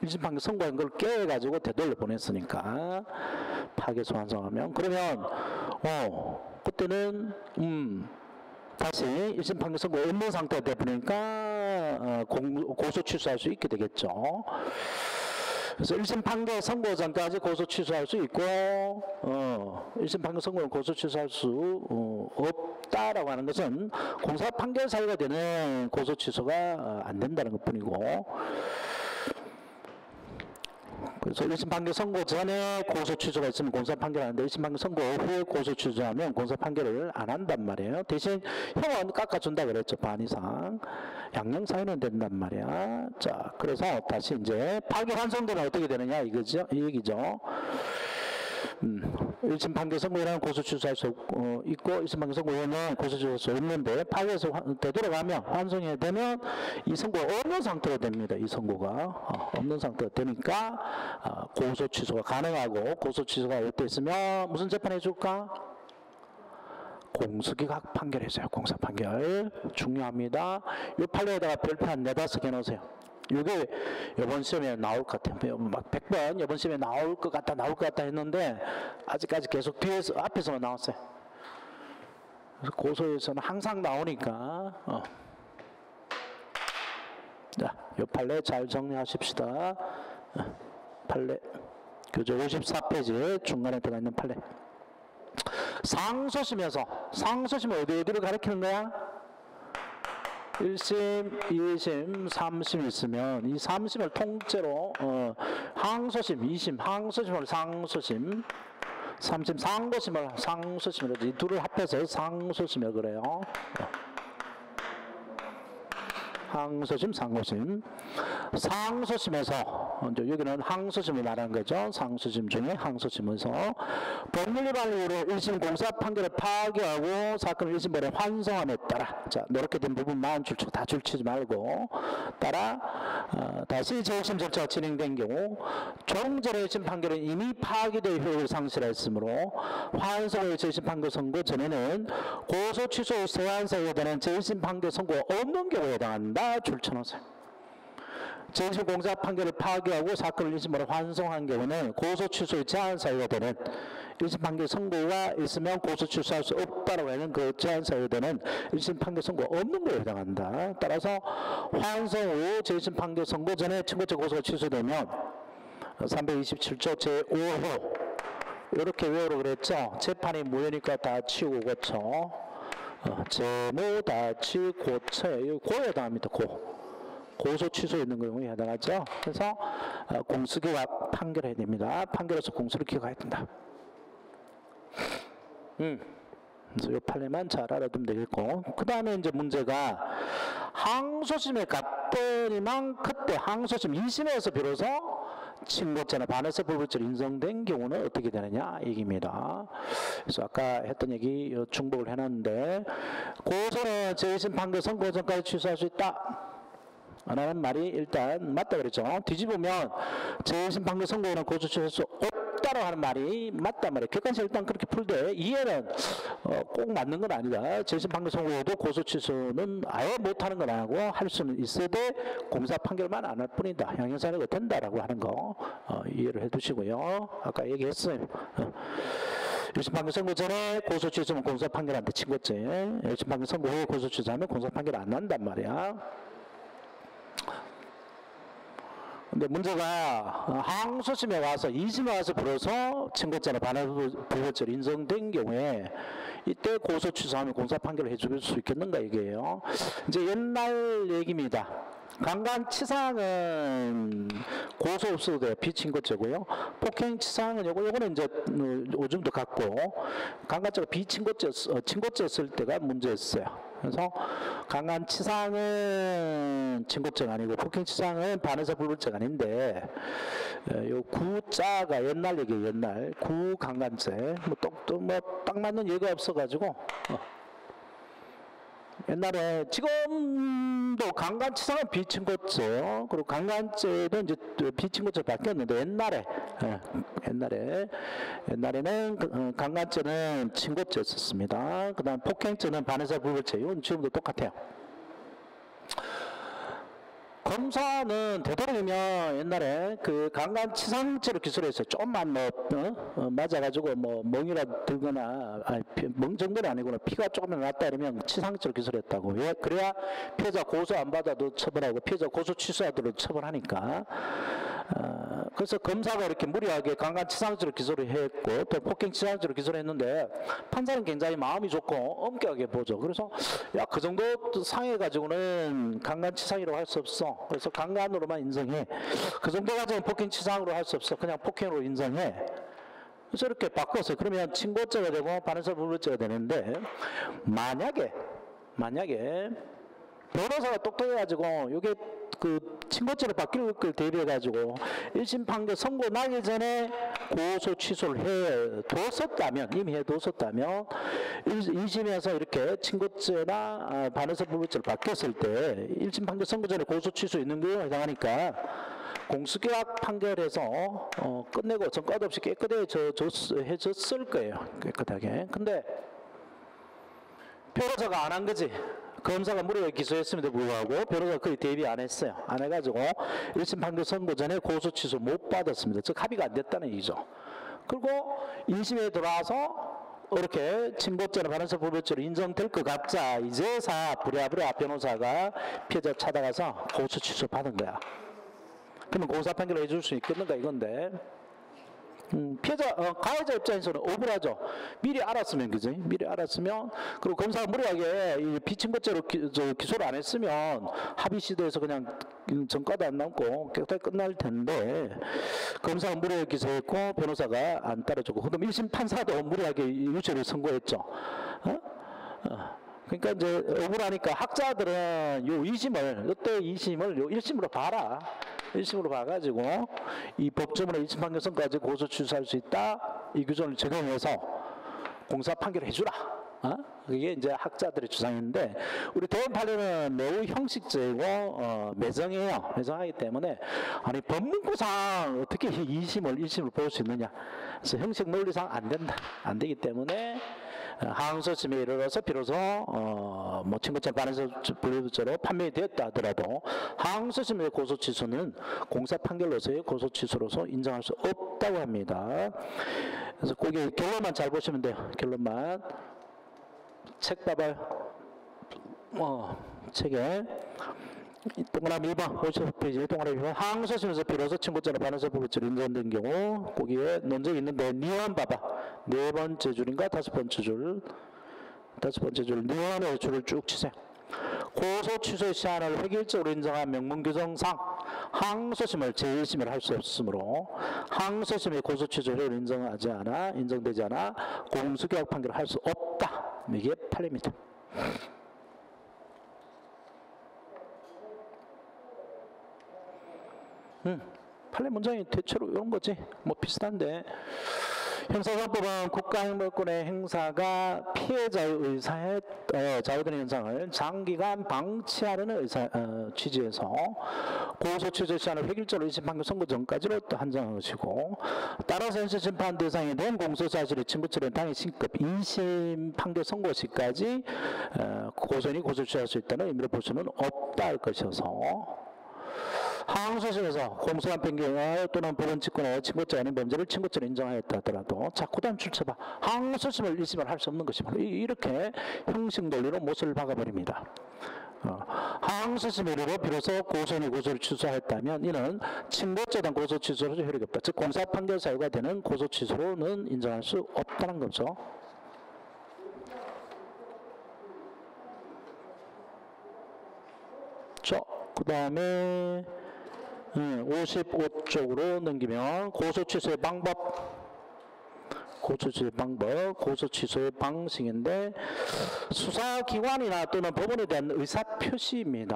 1심 판결 선고한 걸 깨가지고 되돌려 보냈으니까 파기해서 완성하면 그러면 그때는 다시 1심 판결 선고 없는 상태가 되버리니까 고소 취소할 수 있게 되겠죠. 그래서 1심 판결 선고 전까지 고소 취소할 수 있고 1심 판결 선고는 고소 취소할 수 없다라고 하는 것은 공사 판결 사유가 되는 고소 취소가 안 된다는 것뿐이고 그래서 1심 판결 선고 전에 고소 취소가 있으면 공사 판결하는데 1심 판결 선고 후에 고소 취소하면 공사 판결을 안 한단 말이에요. 대신 형은 깎아준다 그랬죠. 반 이상. 양형 사유는 된단 말이야. 자, 그래서 다시 이제 파기 환송되면 어떻게 되느냐 이거죠. 이 얘기죠. 1심 판결 선고에는 고소 취소할 수 있고 1심 판결 선고에는 고소 취소할 수 없는데 파기해서 되돌아가면 환송이 되면 이 선고가 없는 상태로 됩니다. 이 선고가 없는 상태가 되니까 고소 취소가 가능하고 고소 취소가 어때 있으면 무슨 재판해 줄까? 공소기각 판결해줘요. 공사 판결 중요합니다. 이 판례에다가 별표 한 4-5개 넣으세요. 이게 이번 시험에 나올 것 같아요. 막 100번 이번 시험에 나올 것 같다 했는데 아직까지 계속 뒤에서 앞에서만 나왔어요. 그래서 고소에서는 항상 나오니까 자, 이 판례 잘 정리하십시다. 판례 교재 54페이지 중간에 들어가 있는 판례. 상소심은 어디를 가리키는 거야? 1심, 2심, 3심 있으면 이 3심을 통째로 항소심, 2심 항소심을 상소심, 3심 상고심을 상소심이라고 이 둘을 합해서 상소심이라고 그래요. 항소심, 상고심. 상소심에서 이제 여기는 항소심을 말하는 거죠. 상소심 중에 항소심에서 법률 위반 이유로 1심 공사 판결을 파기하고 사건을 1심번에 환송함에 따라 자 이렇게 된 부분만 줄치고 다 줄치지 말고 따라 다시 제1심 절차가 진행된 경우 조정 전의 1심 판결은 이미 파기되어 효력을 상실했으므로 환송의 제1심 판결 선고 전에는 고소 취소 후 세한 사유에 대한 제1심 판결 선고가 없는 경우에 해당한다. 줄쳐놓으세요. 제1심 공사 판결을 파기하고 사건을 1심으로 환송한 경우는 고소 취소의 제한 사유가 되는 1심 판결 선고가 있으면 고소 취소할 수 없다라고 하는 그 제한 사유가 되는 1심 판결 선고가 없는 거에 해당한다. 따라서 환송 후 제1심 판결 선고 전에 친고죄 고소가 취소되면 327조 제5호 이렇게 외우라고 그랬죠. 재판이 무효니까 다 치우고 고쳐. 재무 다치 고처에 고에 해당합니다. 고소 취소에 있는 경우에 해당하죠. 그래서 공수기각 판결해야 됩니다. 판결에서 공수를 기각해야 된다. 그래서 이 판례만 잘 알아두면 되겠고 그 다음에 이제 문제가 항소심에 갔더니만 그때 항소심 2심에서 비로소 친고죄나 반에서 불법죄로 인정된 경우는 어떻게 되느냐 얘기입니다. 그래서 아까 했던 얘기 중복을 해놨는데 고소는 제1심 판결 선고 전까지 취소할 수 있다 라는 말이 일단 맞다 그랬죠. 뒤집으면 제1심 판결 선고는 고소 취소할 수 없다고 하는 말이 맞단 말이에요. 객관식 일단 그렇게 풀되 이해는 꼭 맞는 건 아니다. 제1심 판결 선고도 고소 취소는 아예 못하는 건 아니고 할 수는 있어도 공사 판결만 안 할 뿐이다. 양형사유가 된다라고 하는 거 이해를 해두시고요. 아까 얘기했어요. 1심 판결 선고 전에 고소 취소하면 공사 판결한테 친고죄 1심 판결 선고 후에 고소 취소하면 공사 판결 안 난단 말이야. 근데 문제가 항소심에 와서 2심에 와서 비로소 친고죄나 반환불법죄로 인정된 경우에 이때 고소 취소하면 공사 판결을 해줄 수 있겠는가 이게요. 이제 옛날 얘기입니다. 강간치상은 고소 없어도 돼요. 비친고죄고요. 폭행치상은 요거는 이제 오줌도 같고 강간죄가 비친고죄 친고죄 때가 문제였어요. 그래서 강간치상은 친고죄가 아니고 폭행치상은 반에서 불법죄가 아닌데 요 구자가 옛날 얘기예요. 옛날 구강간죄 뭐 딱 맞는 예가 없어가지고 옛날에 지금도 강간치상은 비친고죄 그리고 강간죄도 이제 비친고죄 바뀌었는데 옛날에는 강간죄는 친고죄였습니다. 그 다음 폭행죄는 반에서 불법죄 이건 지금도 똑같아요. 검사는 되도록이면 옛날에 그 강간치상죄로 기소했어요. 조금만 맞아가지고 멍이라도 들거나 멍 정도는 아니구나 피가 조금만 났다 이러면 치상죄로 기소를 했다고. 왜? 그래야 피해자 고소 안 받아도 처벌하고 피해자 고소 취소하도록 처벌하니까. 그래서 검사가 이렇게 무리하게 강간치상죄로 기소를 했고 또 폭행치상죄로 기소를 했는데 판사는 굉장히 마음이 좋고 엄격하게 보죠. 그래서 야 그 정도 상해가지고는 강간치상이라고 할 수 없어. 그래서 강간으로만 인정해. 그 정도 가지고는 폭행치상으로 할 수 없어. 그냥 폭행으로 인정해. 그래서 이렇게 바꿨어요. 그러면 친고죄가 되고 반에서 불법죄가 되는데 만약에 변호사가 똑똑해가지고 이게 그 친고죄로 바뀔 걸 대비해가지고 1심 판결 선고 나기 전에 고소 취소를 해뒀었다면 이미 해뒀었다면 2심에서 이렇게 친고죄나 반에서 불법죄로 바뀌었을 때 1심 판결 선고 전에 고소 취소 있는 경우에 해당하니까 공수기각 판결에서 끝내고 전과 없이 깨끗해졌을 거예요. 깨끗하게. 근데 변호사가 안 한 거지. 검사가 무리하게 기소했음에도 불구하고 변호사가 거의 대비 안 했어요. 안 해가지고 1심 판결 선고 전에 고소 취소 못 받았습니다. 즉 합의가 안 됐다는 얘기죠. 그리고 2심에 들어와서 이렇게 친고죄나 반에서 불법죄로 인정될 것 같자 이제서 부랴부랴 변호사가 피해자 찾아가서 고소 취소 받은 거야. 그러면 공사 판결을 해줄 수 있겠는가 이건데 피해자, 가해자 입장에서는 억울하죠. 미리 알았으면, 그지? 미리 알았으면, 그리고 검사가 무리하게 이 비친고죄로 기소를 안 했으면 합의 시도에서 그냥 전과도 안 남고 깨끗하게 끝날 텐데, 검사가 무리하게 기소했고, 변호사가 안 따라줬고, 그럼 1심 판사도 무리하게 유죄를 선고했죠. 그러니까 이제 억울하니까 학자들은 요 2심을, 이때 2심을 요 1심으로 봐라. 1심으로 봐가지고 이 법조문의 1심 판결선까지 고소 취소할 수 있다. 이 규정을 적용해서 공사 판결을 해주라. 그게 이제 학자들의 주장인데, 우리 대법원 판례는 매우 형식적이고 매정해요. 매정하기 때문에 아니 법문구상 어떻게 2심을 1심을 볼 수 있느냐. 그래서 형식 논리상 안 된다. 안 되기 때문에 하항소심에 이르러서 비로소 뭐 친고죄 반에서 분리부죄로 판명이 되었다 하더라도 하항소심의 고소 취소는 공사 판결로서의 고소 취소로서 인정할 수 없다고 합니다. 그래서 거기 결론만 잘 보시면 돼요. 결론만. 책 봐봐요. 책에 동그라미 1번 50페이지 동그라미 1번 하항소심에서 비로소 친고죄나 반에서 분리부죄로 인정된 경우 거기에 논쟁이 있는데 니은 봐봐. 네 번째 줄인가 다섯 번째 줄 니은의 줄을 쭉 치세요. 고소 취소의 시한을 획일적으로 인정한 명문 규정상 항소심을 제1심을 할 수 없으므로 항소심의 고소 취소를 인정되지 않아 공수계약 판결을 할 수 없다. 이게 판례입니다. 판례 문장이 대체로 이런 거지. 뭐 비슷한데, 형사소송법은 국가행정권의 행사가 피해자의 의사에 좌우되는 현상을 장기간 방치하려는 취지에서 고소 취소 시한을 획일적으로 1심 판결 선고 전까지로 한정한 것이고, 따라서 현실 심판 대상이 된 공소사실의 친부처는 당해 신급 2심 판결 선고 시까지 고소인이 고소 취소할 수 있다는 의미로 볼 수는 없다 할 것이어서, 하항소심에서 공소한 변경 또는 법원 직권에 친고죄 아닌 범죄를 친고죄로 인정하였다 하더라도 자꾸 다음 출처봐. 하항소심을 1심을 할 수 없는 것입니다. 이렇게 형식 논리로 못을 박아버립니다. 하항소심에 이르러 비로소 고소인이 고소를 취소하였다면 이는 친고죄에 대한 고소 취소로 효력이 없다. 즉 공사 판결 사유가 되는 고소 취소로는 인정할 수 없다는 거죠. 그 다음에 55쪽으로 넘기면 고소 취소의 방법, 고소 취소의 방식인데, 수사기관이나 또는 법원에 대한 의사표시입니다.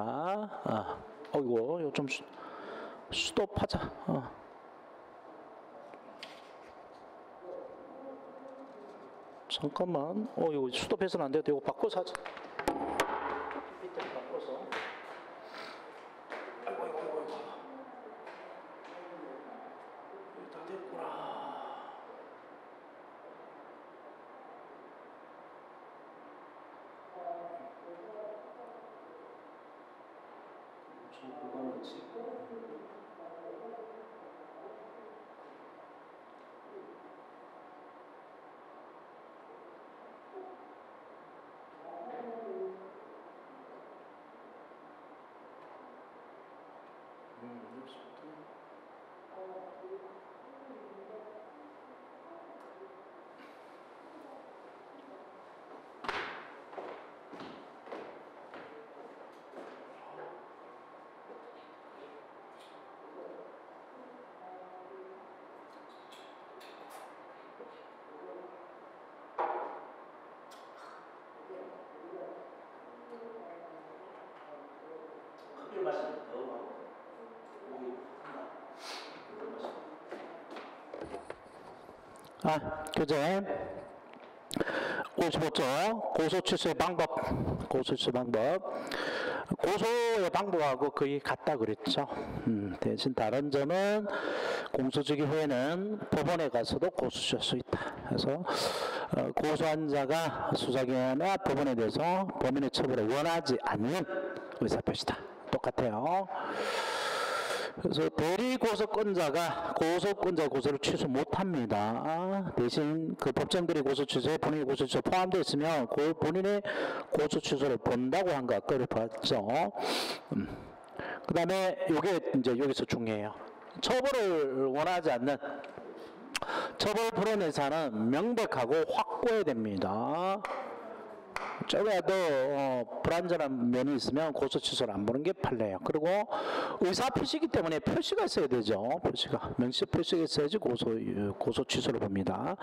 이거 좀 스톱하자. 잠깐만. 이거 스톱해서는 안 돼요. 이거 바꿔서 하자. 밑에 바꿔서. 교재 55조 고소 취소의 방법. 고소의 방법하고 거의 같다 그랬죠. 대신 다른 점은 공소주기 후에는 법원에 가서도 고소 취소할 수 있다. 그래서 고소한 자가 수사기관이나 법원에 대해서 범인의 처벌을 원하지 않는 의사표시다. 똑같아요. 그래서 대리 고소권자가 고소를 취소 못합니다. 대신 그 법정들이 고소 취소에 본인의 고소 취소 포함되어 있으면 본인의 고소 취소를 본다고 한 거 아까 봤죠. 그 다음에 이게 이제 여기서 중요해요. 처벌을 원하지 않는 처벌 불원 의사는 명백하고 확고해야 됩니다. 조금이라도 불완전한 면이 있으면 고소 취소를 안 보는 게 판례예요. 그리고 의사 표시이기 때문에 표시가 있어야 되죠. 표시가 명시 표시가 있어야지 고소 취소를 봅니다.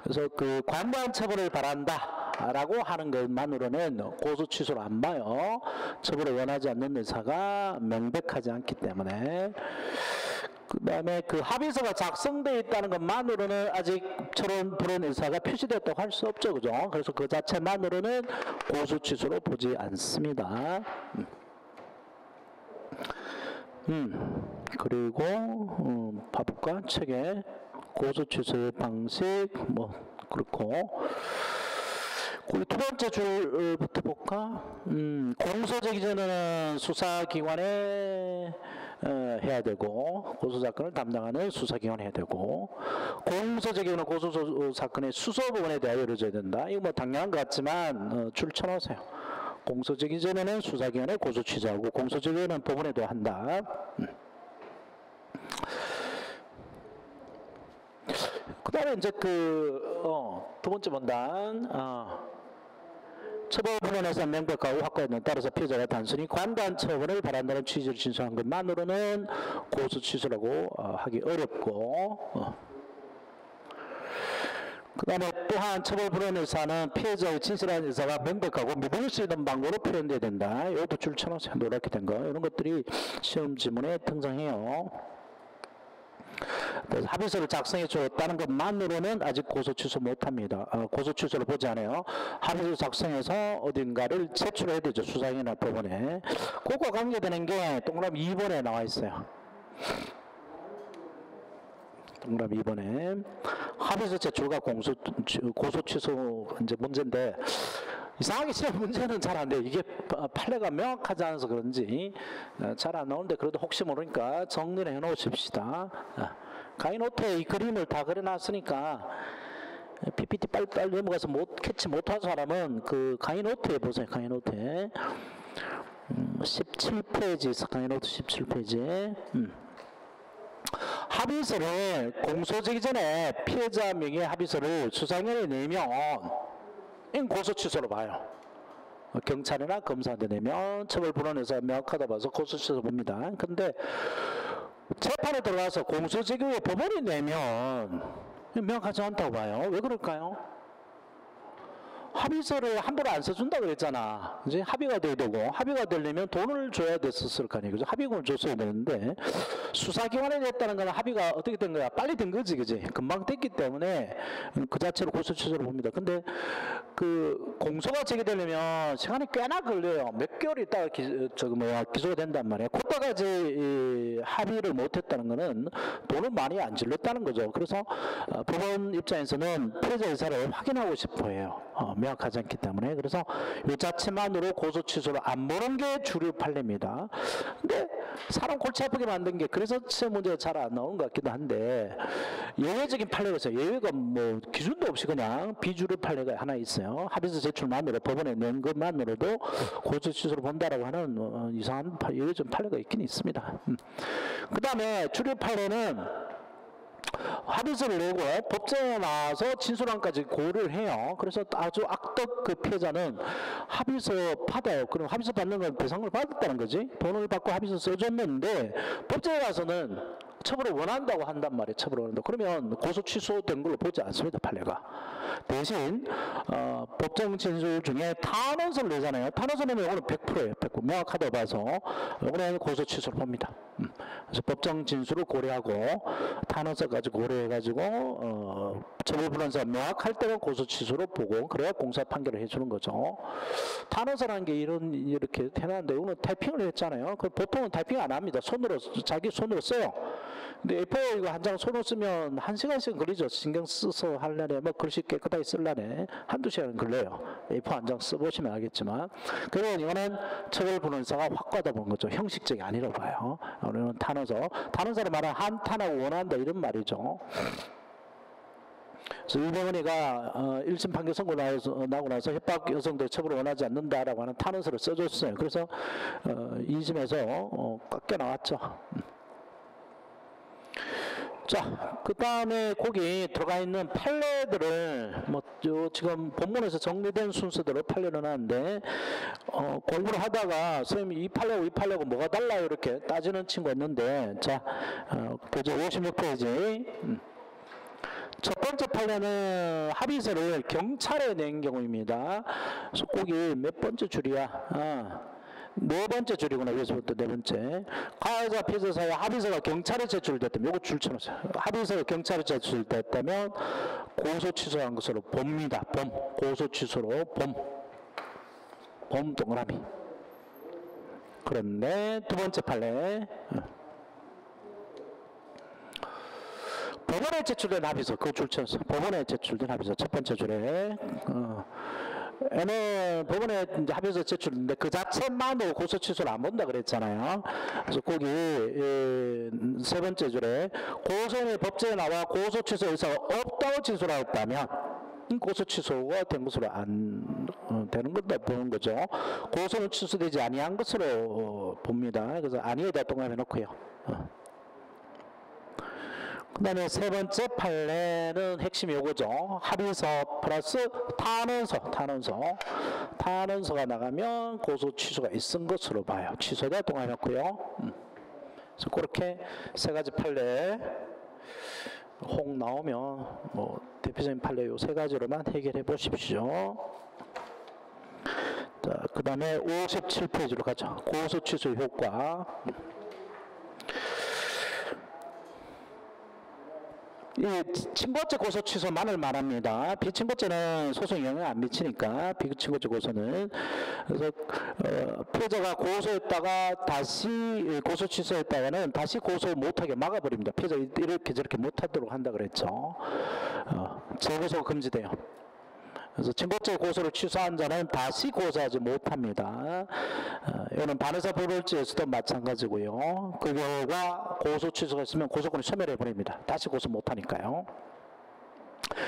그래서 그 관부한 처벌을 바란다라고 하는 것만으로는 고소 취소를 안 봐요. 처벌을 원하지 않는 의사가 명백하지 않기 때문에. 그 다음에 그 합의서가 작성되어 있다는 것만으로는 아직 처벌 불원 의사가 표시되었다고 할 수 없죠. 그죠? 그래서 그 자체만으로는 고소 취소로 보지 않습니다. 그리고 봐볼까? 책에 고소 취소의 방식 뭐 그렇고 우리 두 번째 줄부터 볼까? 공소제기 전에는 수사기관에 해야 되고 고소사건을 담당하는 수사기관에 해야 되고 공소제기는 고소사건의 수소부분에 대하여 이루어져야 된다. 이거 뭐 당연한 것 같지만 줄 쳐놓으세요. 공소제기 전에는 수사기관에 고소 취소하고 공소제기는 법원에도 한다. 그 다음에 이제 두 번째 문단 처벌 불원에서 명백하고 확고하는 따라서 피해자가 단순히 관관 처분을 바란다는 취지를 진술한 것만으로는 고소 취소라고 하기 어렵고 그 다음에 또한 처벌 불원 의사는 피해자의 진실한 의사가 명백하고 믿을 수 있는 방법으로 표현돼야 된다. 이것도 줄 쳐놓으세요. 노랗게 된 거. 이런 것들이 시험 지문에 등장해요. 그래서 합의서를 작성해 줬다는 것만으로는 아직 고소 취소 못합니다. 고소 취소를 보지 않아요. 합의서 작성해서 어딘가를 제출해야 되죠. 수사기관이나 법원에. 그거와 관계되는 게 동그라미 2번에 나와 있어요. 동그라미 2번에 합의서 제출과 고소 취소 이제 문제인데 이상하게 시험 문제는 잘 안 돼요. 이게 판례가 명확하지 않아서 그런지 잘 안 나오는데 그래도 혹시 모르니까 정리를 해 놓으십시다. 강의 노트에 이 그림을 다 그려놨으니까 PPT 빨리빨리 넘어가서 캐치 못한 사람은 그 강의 노트에 보세요. 강의 노트에 17페이지 있어. 강의 노트 17페이지에 합의서를 공소제기 전에 피해자 명의 합의서를 수사기관에 내면 이건 고소 취소로 봐요. 경찰이나 검사한테 내면 처벌 불원에서 명확하다 봐서 고소 취소 봅니다. 근데 재판에 들어가서 공소제기 후에 법원이 내면 명확하지 않다고 봐요. 왜 그럴까요? 합의서를 함부로 안 써준다 그랬잖아. 이제 합의가 돼야 되고 합의가 되려면 돈을 줘야 됐었을 거 아니에요. 그죠? 합의금을 줬어야 되는데 수사기관에 냈다는 건 합의가 어떻게 된 거야? 빨리 된 거지, 그지? 금방 됐기 때문에 그 자체로 고소 취소를 봅니다. 근데 그 공소가 제기되려면 시간이 꽤나 걸려요. 몇 개월 있다가 기소가 된단 말이에요. 그때까지 합의를 못했다는 거는 돈을 많이 안 질렀다는 거죠. 그래서 법원 입장에서는 피해자 의사를 확인하고 싶어해요. 명확하지 않기 때문에. 그래서 이 자체만으로 고소 취소를 안 보는 게 주류 판례입니다. 근데 사람 골치 아프게 만든 게 그래서 시험 문제가 잘 안 나오는 것 같기도 한데 예외적인 판례가 있어요. 예외가 뭐 기준도 없이 그냥 비주류 판례가 하나 있어요. 합의서 제출만으로 법원에 낸 것만으로도 고소 취소를 본다라고 하는 이상한 예외적인 판례가 있긴 있습니다. 그 다음에 주류 판례는 합의서를 내고 법정에 나와서 진술안까지 고려를 해요. 그래서 아주 악덕 그 피해자는 합의서 받아요. 그럼 합의서 받는 건 배상을 받았다는 거지. 돈을 받고 합의서 써줬는데 법정에 가서는 처벌을 원한다고 한단 말이에요. 처벌을 원한다. 그러면 고소 취소된 걸로 보지 않습니다. 판례가. 대신 법정 진술 중에 탄원서를 내잖아요. 탄원서 내면 이거는 100%예요. 100%. 명확하다고 봐서 이거는 고소 취소를 봅니다. 그래서 법정 진술을 고려하고 탄원서까지 고려해가지고 처벌 불원사가 명확할 때가 고소 취소로 보고 그래야 공사 판결을 해주는 거죠. 탄원서라는 게 이렇게 해놨는데 이거는 타이핑을 했잖아요. 보통은 타이핑 안 합니다. 자기 손으로 써요. 근데 A4 이거 한 장 손으로 쓰면 1시간씩 걸리죠. 신경 써서 하려면 뭐 글씨 깨끗하게 쓰려면 한두 시간 걸려요. A4 한 장 써보시면 알겠지만. 그러면 이거는 처벌 불원사가 확고하다 보는 거죠. 형식적이 아니라고 봐요. 우리는 탄원서를 말하는 한탄하고 원한다 이런 말이죠. 그래서 일본원이가 1심 판결 선고 나고 나서 협박 여성들 처벌을 원하지 않는다라고 하는 탄원서를 써줬어요. 그래서 2심에서 깎여 나왔죠. 자, 그 다음에 거기 들어가 있는 판례들을 지금 본문에서 정리된 순서대로 판례를 하는데 공부를 하다가 선생님이 이 판례하고 이 판례하고 뭐가 달라요 이렇게 따지는 친구가 있는데 자, 교재 56페이지 첫 번째 판례는 합의서를 경찰에 낸 경우입니다. 그래서 거기 몇 번째 줄이야? 네 번째 줄이구나. 여기서부터 네 번째. 가해자 피해자 사이에 합의서가 경찰에 제출됐다면 요거 줄 쳐놓으세요. 합의서가 경찰에 제출됐다면 고소 취소한 것으로 봅니다. 고소 취소로 동그라미. 그런데 두 번째 판례 법원에 제출된 합의서 그거 줄 쳐서 법원에 제출된 합의서 첫 번째 줄에 얘는 법원에 이제 합의서 제출인데 그 자체만으로 고소 취소를 안 본다 그랬잖아요. 그래서 거기 세 번째 줄에 고소인의 법정에 나와 고소 취소 의사가 없다고 진술을 했다면 고소 취소가 된 것으로 안 되는 것도 보는 거죠. 고소는 취소되지 아니한 것으로 봅니다. 그래서 아니에다 동그라미 놓고요. 그 다음에 세 번째 판례는 핵심이 요거죠. 합의서 플러스 탄원서가 나가면 고소 취소가 있은 것으로 봐요. 취소다 동그라미 놓고요. 그래서 그렇게 세 가지 판례 혹 나오면 대표적인 판례 요 세 가지로만 해결해 보십시오. 자, 그 다음에 57페이지로 가죠. 고소 취소 효과. 이 친고죄 고소 취소만을 말합니다. 비친고죄는 소송에 영향을 안 미치니까 비친고죄 고소는. 그래서 피해자가 고소했다가 다시 고소 취소했다가는 다시 고소 못하게 막아버립니다. 피해자 이렇게 저렇게 못하도록 한다 그랬죠. 재고소가 금지돼요. 그래서 친고죄 고소를 취소한 자는 다시 고소하지 못합니다. 이거는 반의사 불벌죄에서도 마찬가지고요. 그 결과 고소 취소가 있으면 고소권을 소멸해 버립니다. 다시 고소 못하니까요.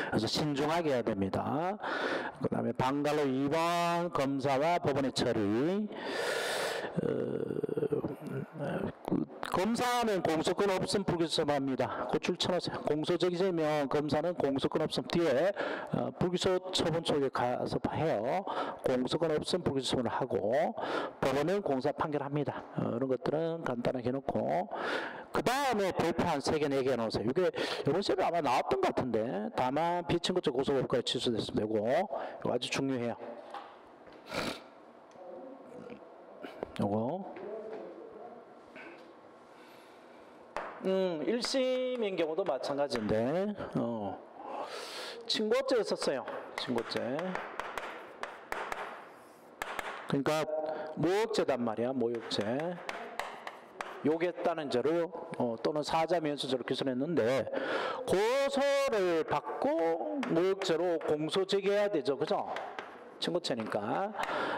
그래서 신중하게 해야 됩니다. 그 다음에 방갈로 2번 검사와 법원의 처리. 검사는 공소권 없음 불기소합니다. 고출 쳐놓으세요. 공소적이면 검사는 공소권 없음 뒤에 불기소 처분 쪽에 가서 해요. 공소권 없음 불기소를 하고 법원은 공사 판결합니다. 이런 것들은 간단하게 해놓고 그 다음에 별표 한 3개, 4개 해놓으세요. 이게 이번 시험에 아마 나왔던 것 같은데 다만 비친고죄 고소고까지 취소됐으면 되고 이거 아주 중요해요. 요거 1심인 경우도 마찬가지인데 친고죄 썼어요. 친고죄. 그러니까 모욕죄단 말이야. 모욕죄. 욕했다는 죄로 또는 사자 면수죄로 기소했는데 고소를 받고 모욕죄로 공소 제기해야 되죠. 그죠? 친고죄니까.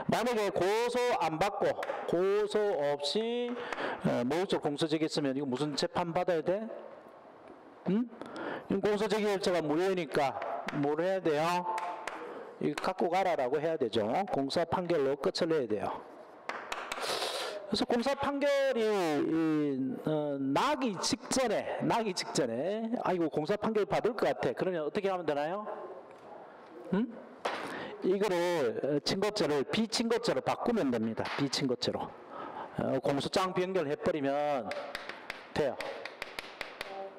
만약에 고소 안 받고 고소 없이 모욕죄 공소 제기했으면 이거 무슨 재판 받아야 돼? 응? 공소 제기 결자가 무효니까 뭘 해야 돼요? 이거 갖고 가라라고 해야 되죠. 공사 판결로 끝을 내야 돼요. 그래서 공사 판결이 나기 직전에 아이고 공사 판결 받을 것 같아. 그러면 어떻게 하면 되나요? 응? 이거를 친고죄를 비친고죄로 바꾸면 됩니다. 비친고죄로. 공소장 변경해버리면 돼요.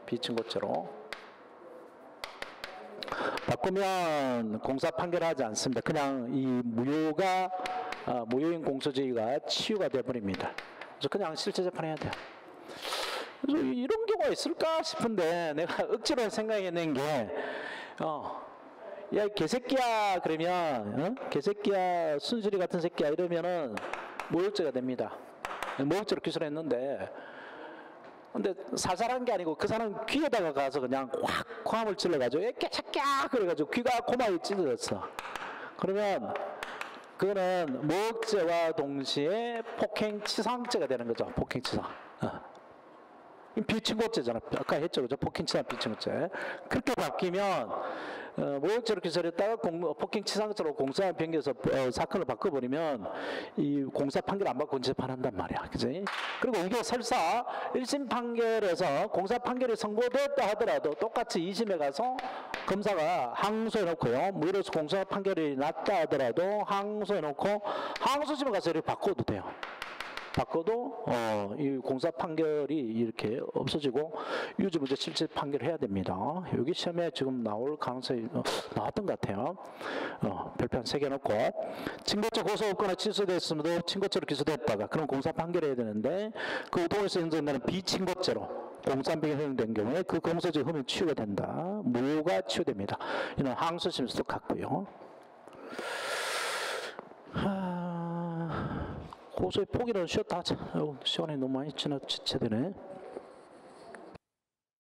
비친고죄로. 바꾸면 공사 판결하지 않습니다. 그냥 이 무효인 공소제기가 치유가 돼버립니다. 그래서 그냥 실제 재판해야 돼요. 그래서 이런 경우가 있을까 싶은데 내가 억지로 생각해낸 게 야, 개새끼야, 그러면, 개새끼야, 순실이 같은 새끼야, 이러면은, 모욕죄가 됩니다. 모욕죄로 기소를 했는데, 근데 살살한 게 아니고, 그 사람 귀에다가 가서 그냥 확 고함을 찔러가지고, 개새끼야! 그래가지고 귀가 고마에 찢어졌어. 그러면, 그거는 모욕죄와 동시에 폭행치상죄가 되는 거죠. 폭행치상. 비친고죄잖아. 아까 했죠. 그죠? 폭행치상 비친고죄. 그렇게 바뀌면, 모욕죄로 기소했다가 폭행치상죄로 공사 변경해서 사건을 바꿔버리면 이 공사 판결 안 받고 재판한단 말이야, 그지? 그리고 이게 설사 1심 판결에서 공사 판결이 선고되었다 하더라도 똑같이 2심에 가서 검사가 항소해놓고요, 무효로서 공사 판결이 났다 하더라도 항소해놓고 항소심에 가서 이렇게 바꿔도 돼요. 바꿔도 이 공사 판결이 이렇게 없어지고 유죄무죄 실질 판결해야 됩니다. 여기 시험에 지금 나올 가능성이 나왔던 것 같아요. 별표 한 3개 놓고 친고죄 고소 없거나 취소됐음에도 친고죄로 기소됐다가 그럼 공사 판결해야 되는데 그 우동에서 인정되는 비친고죄로 공사비가 허용된 경우에 그 공소적 혐의 치유가 된다. 무효가 치유됩니다. 이는 항소심에서도 같고요. 고소의 포기는 쉬었다 하자. 시간이 너무 많이 지체되네.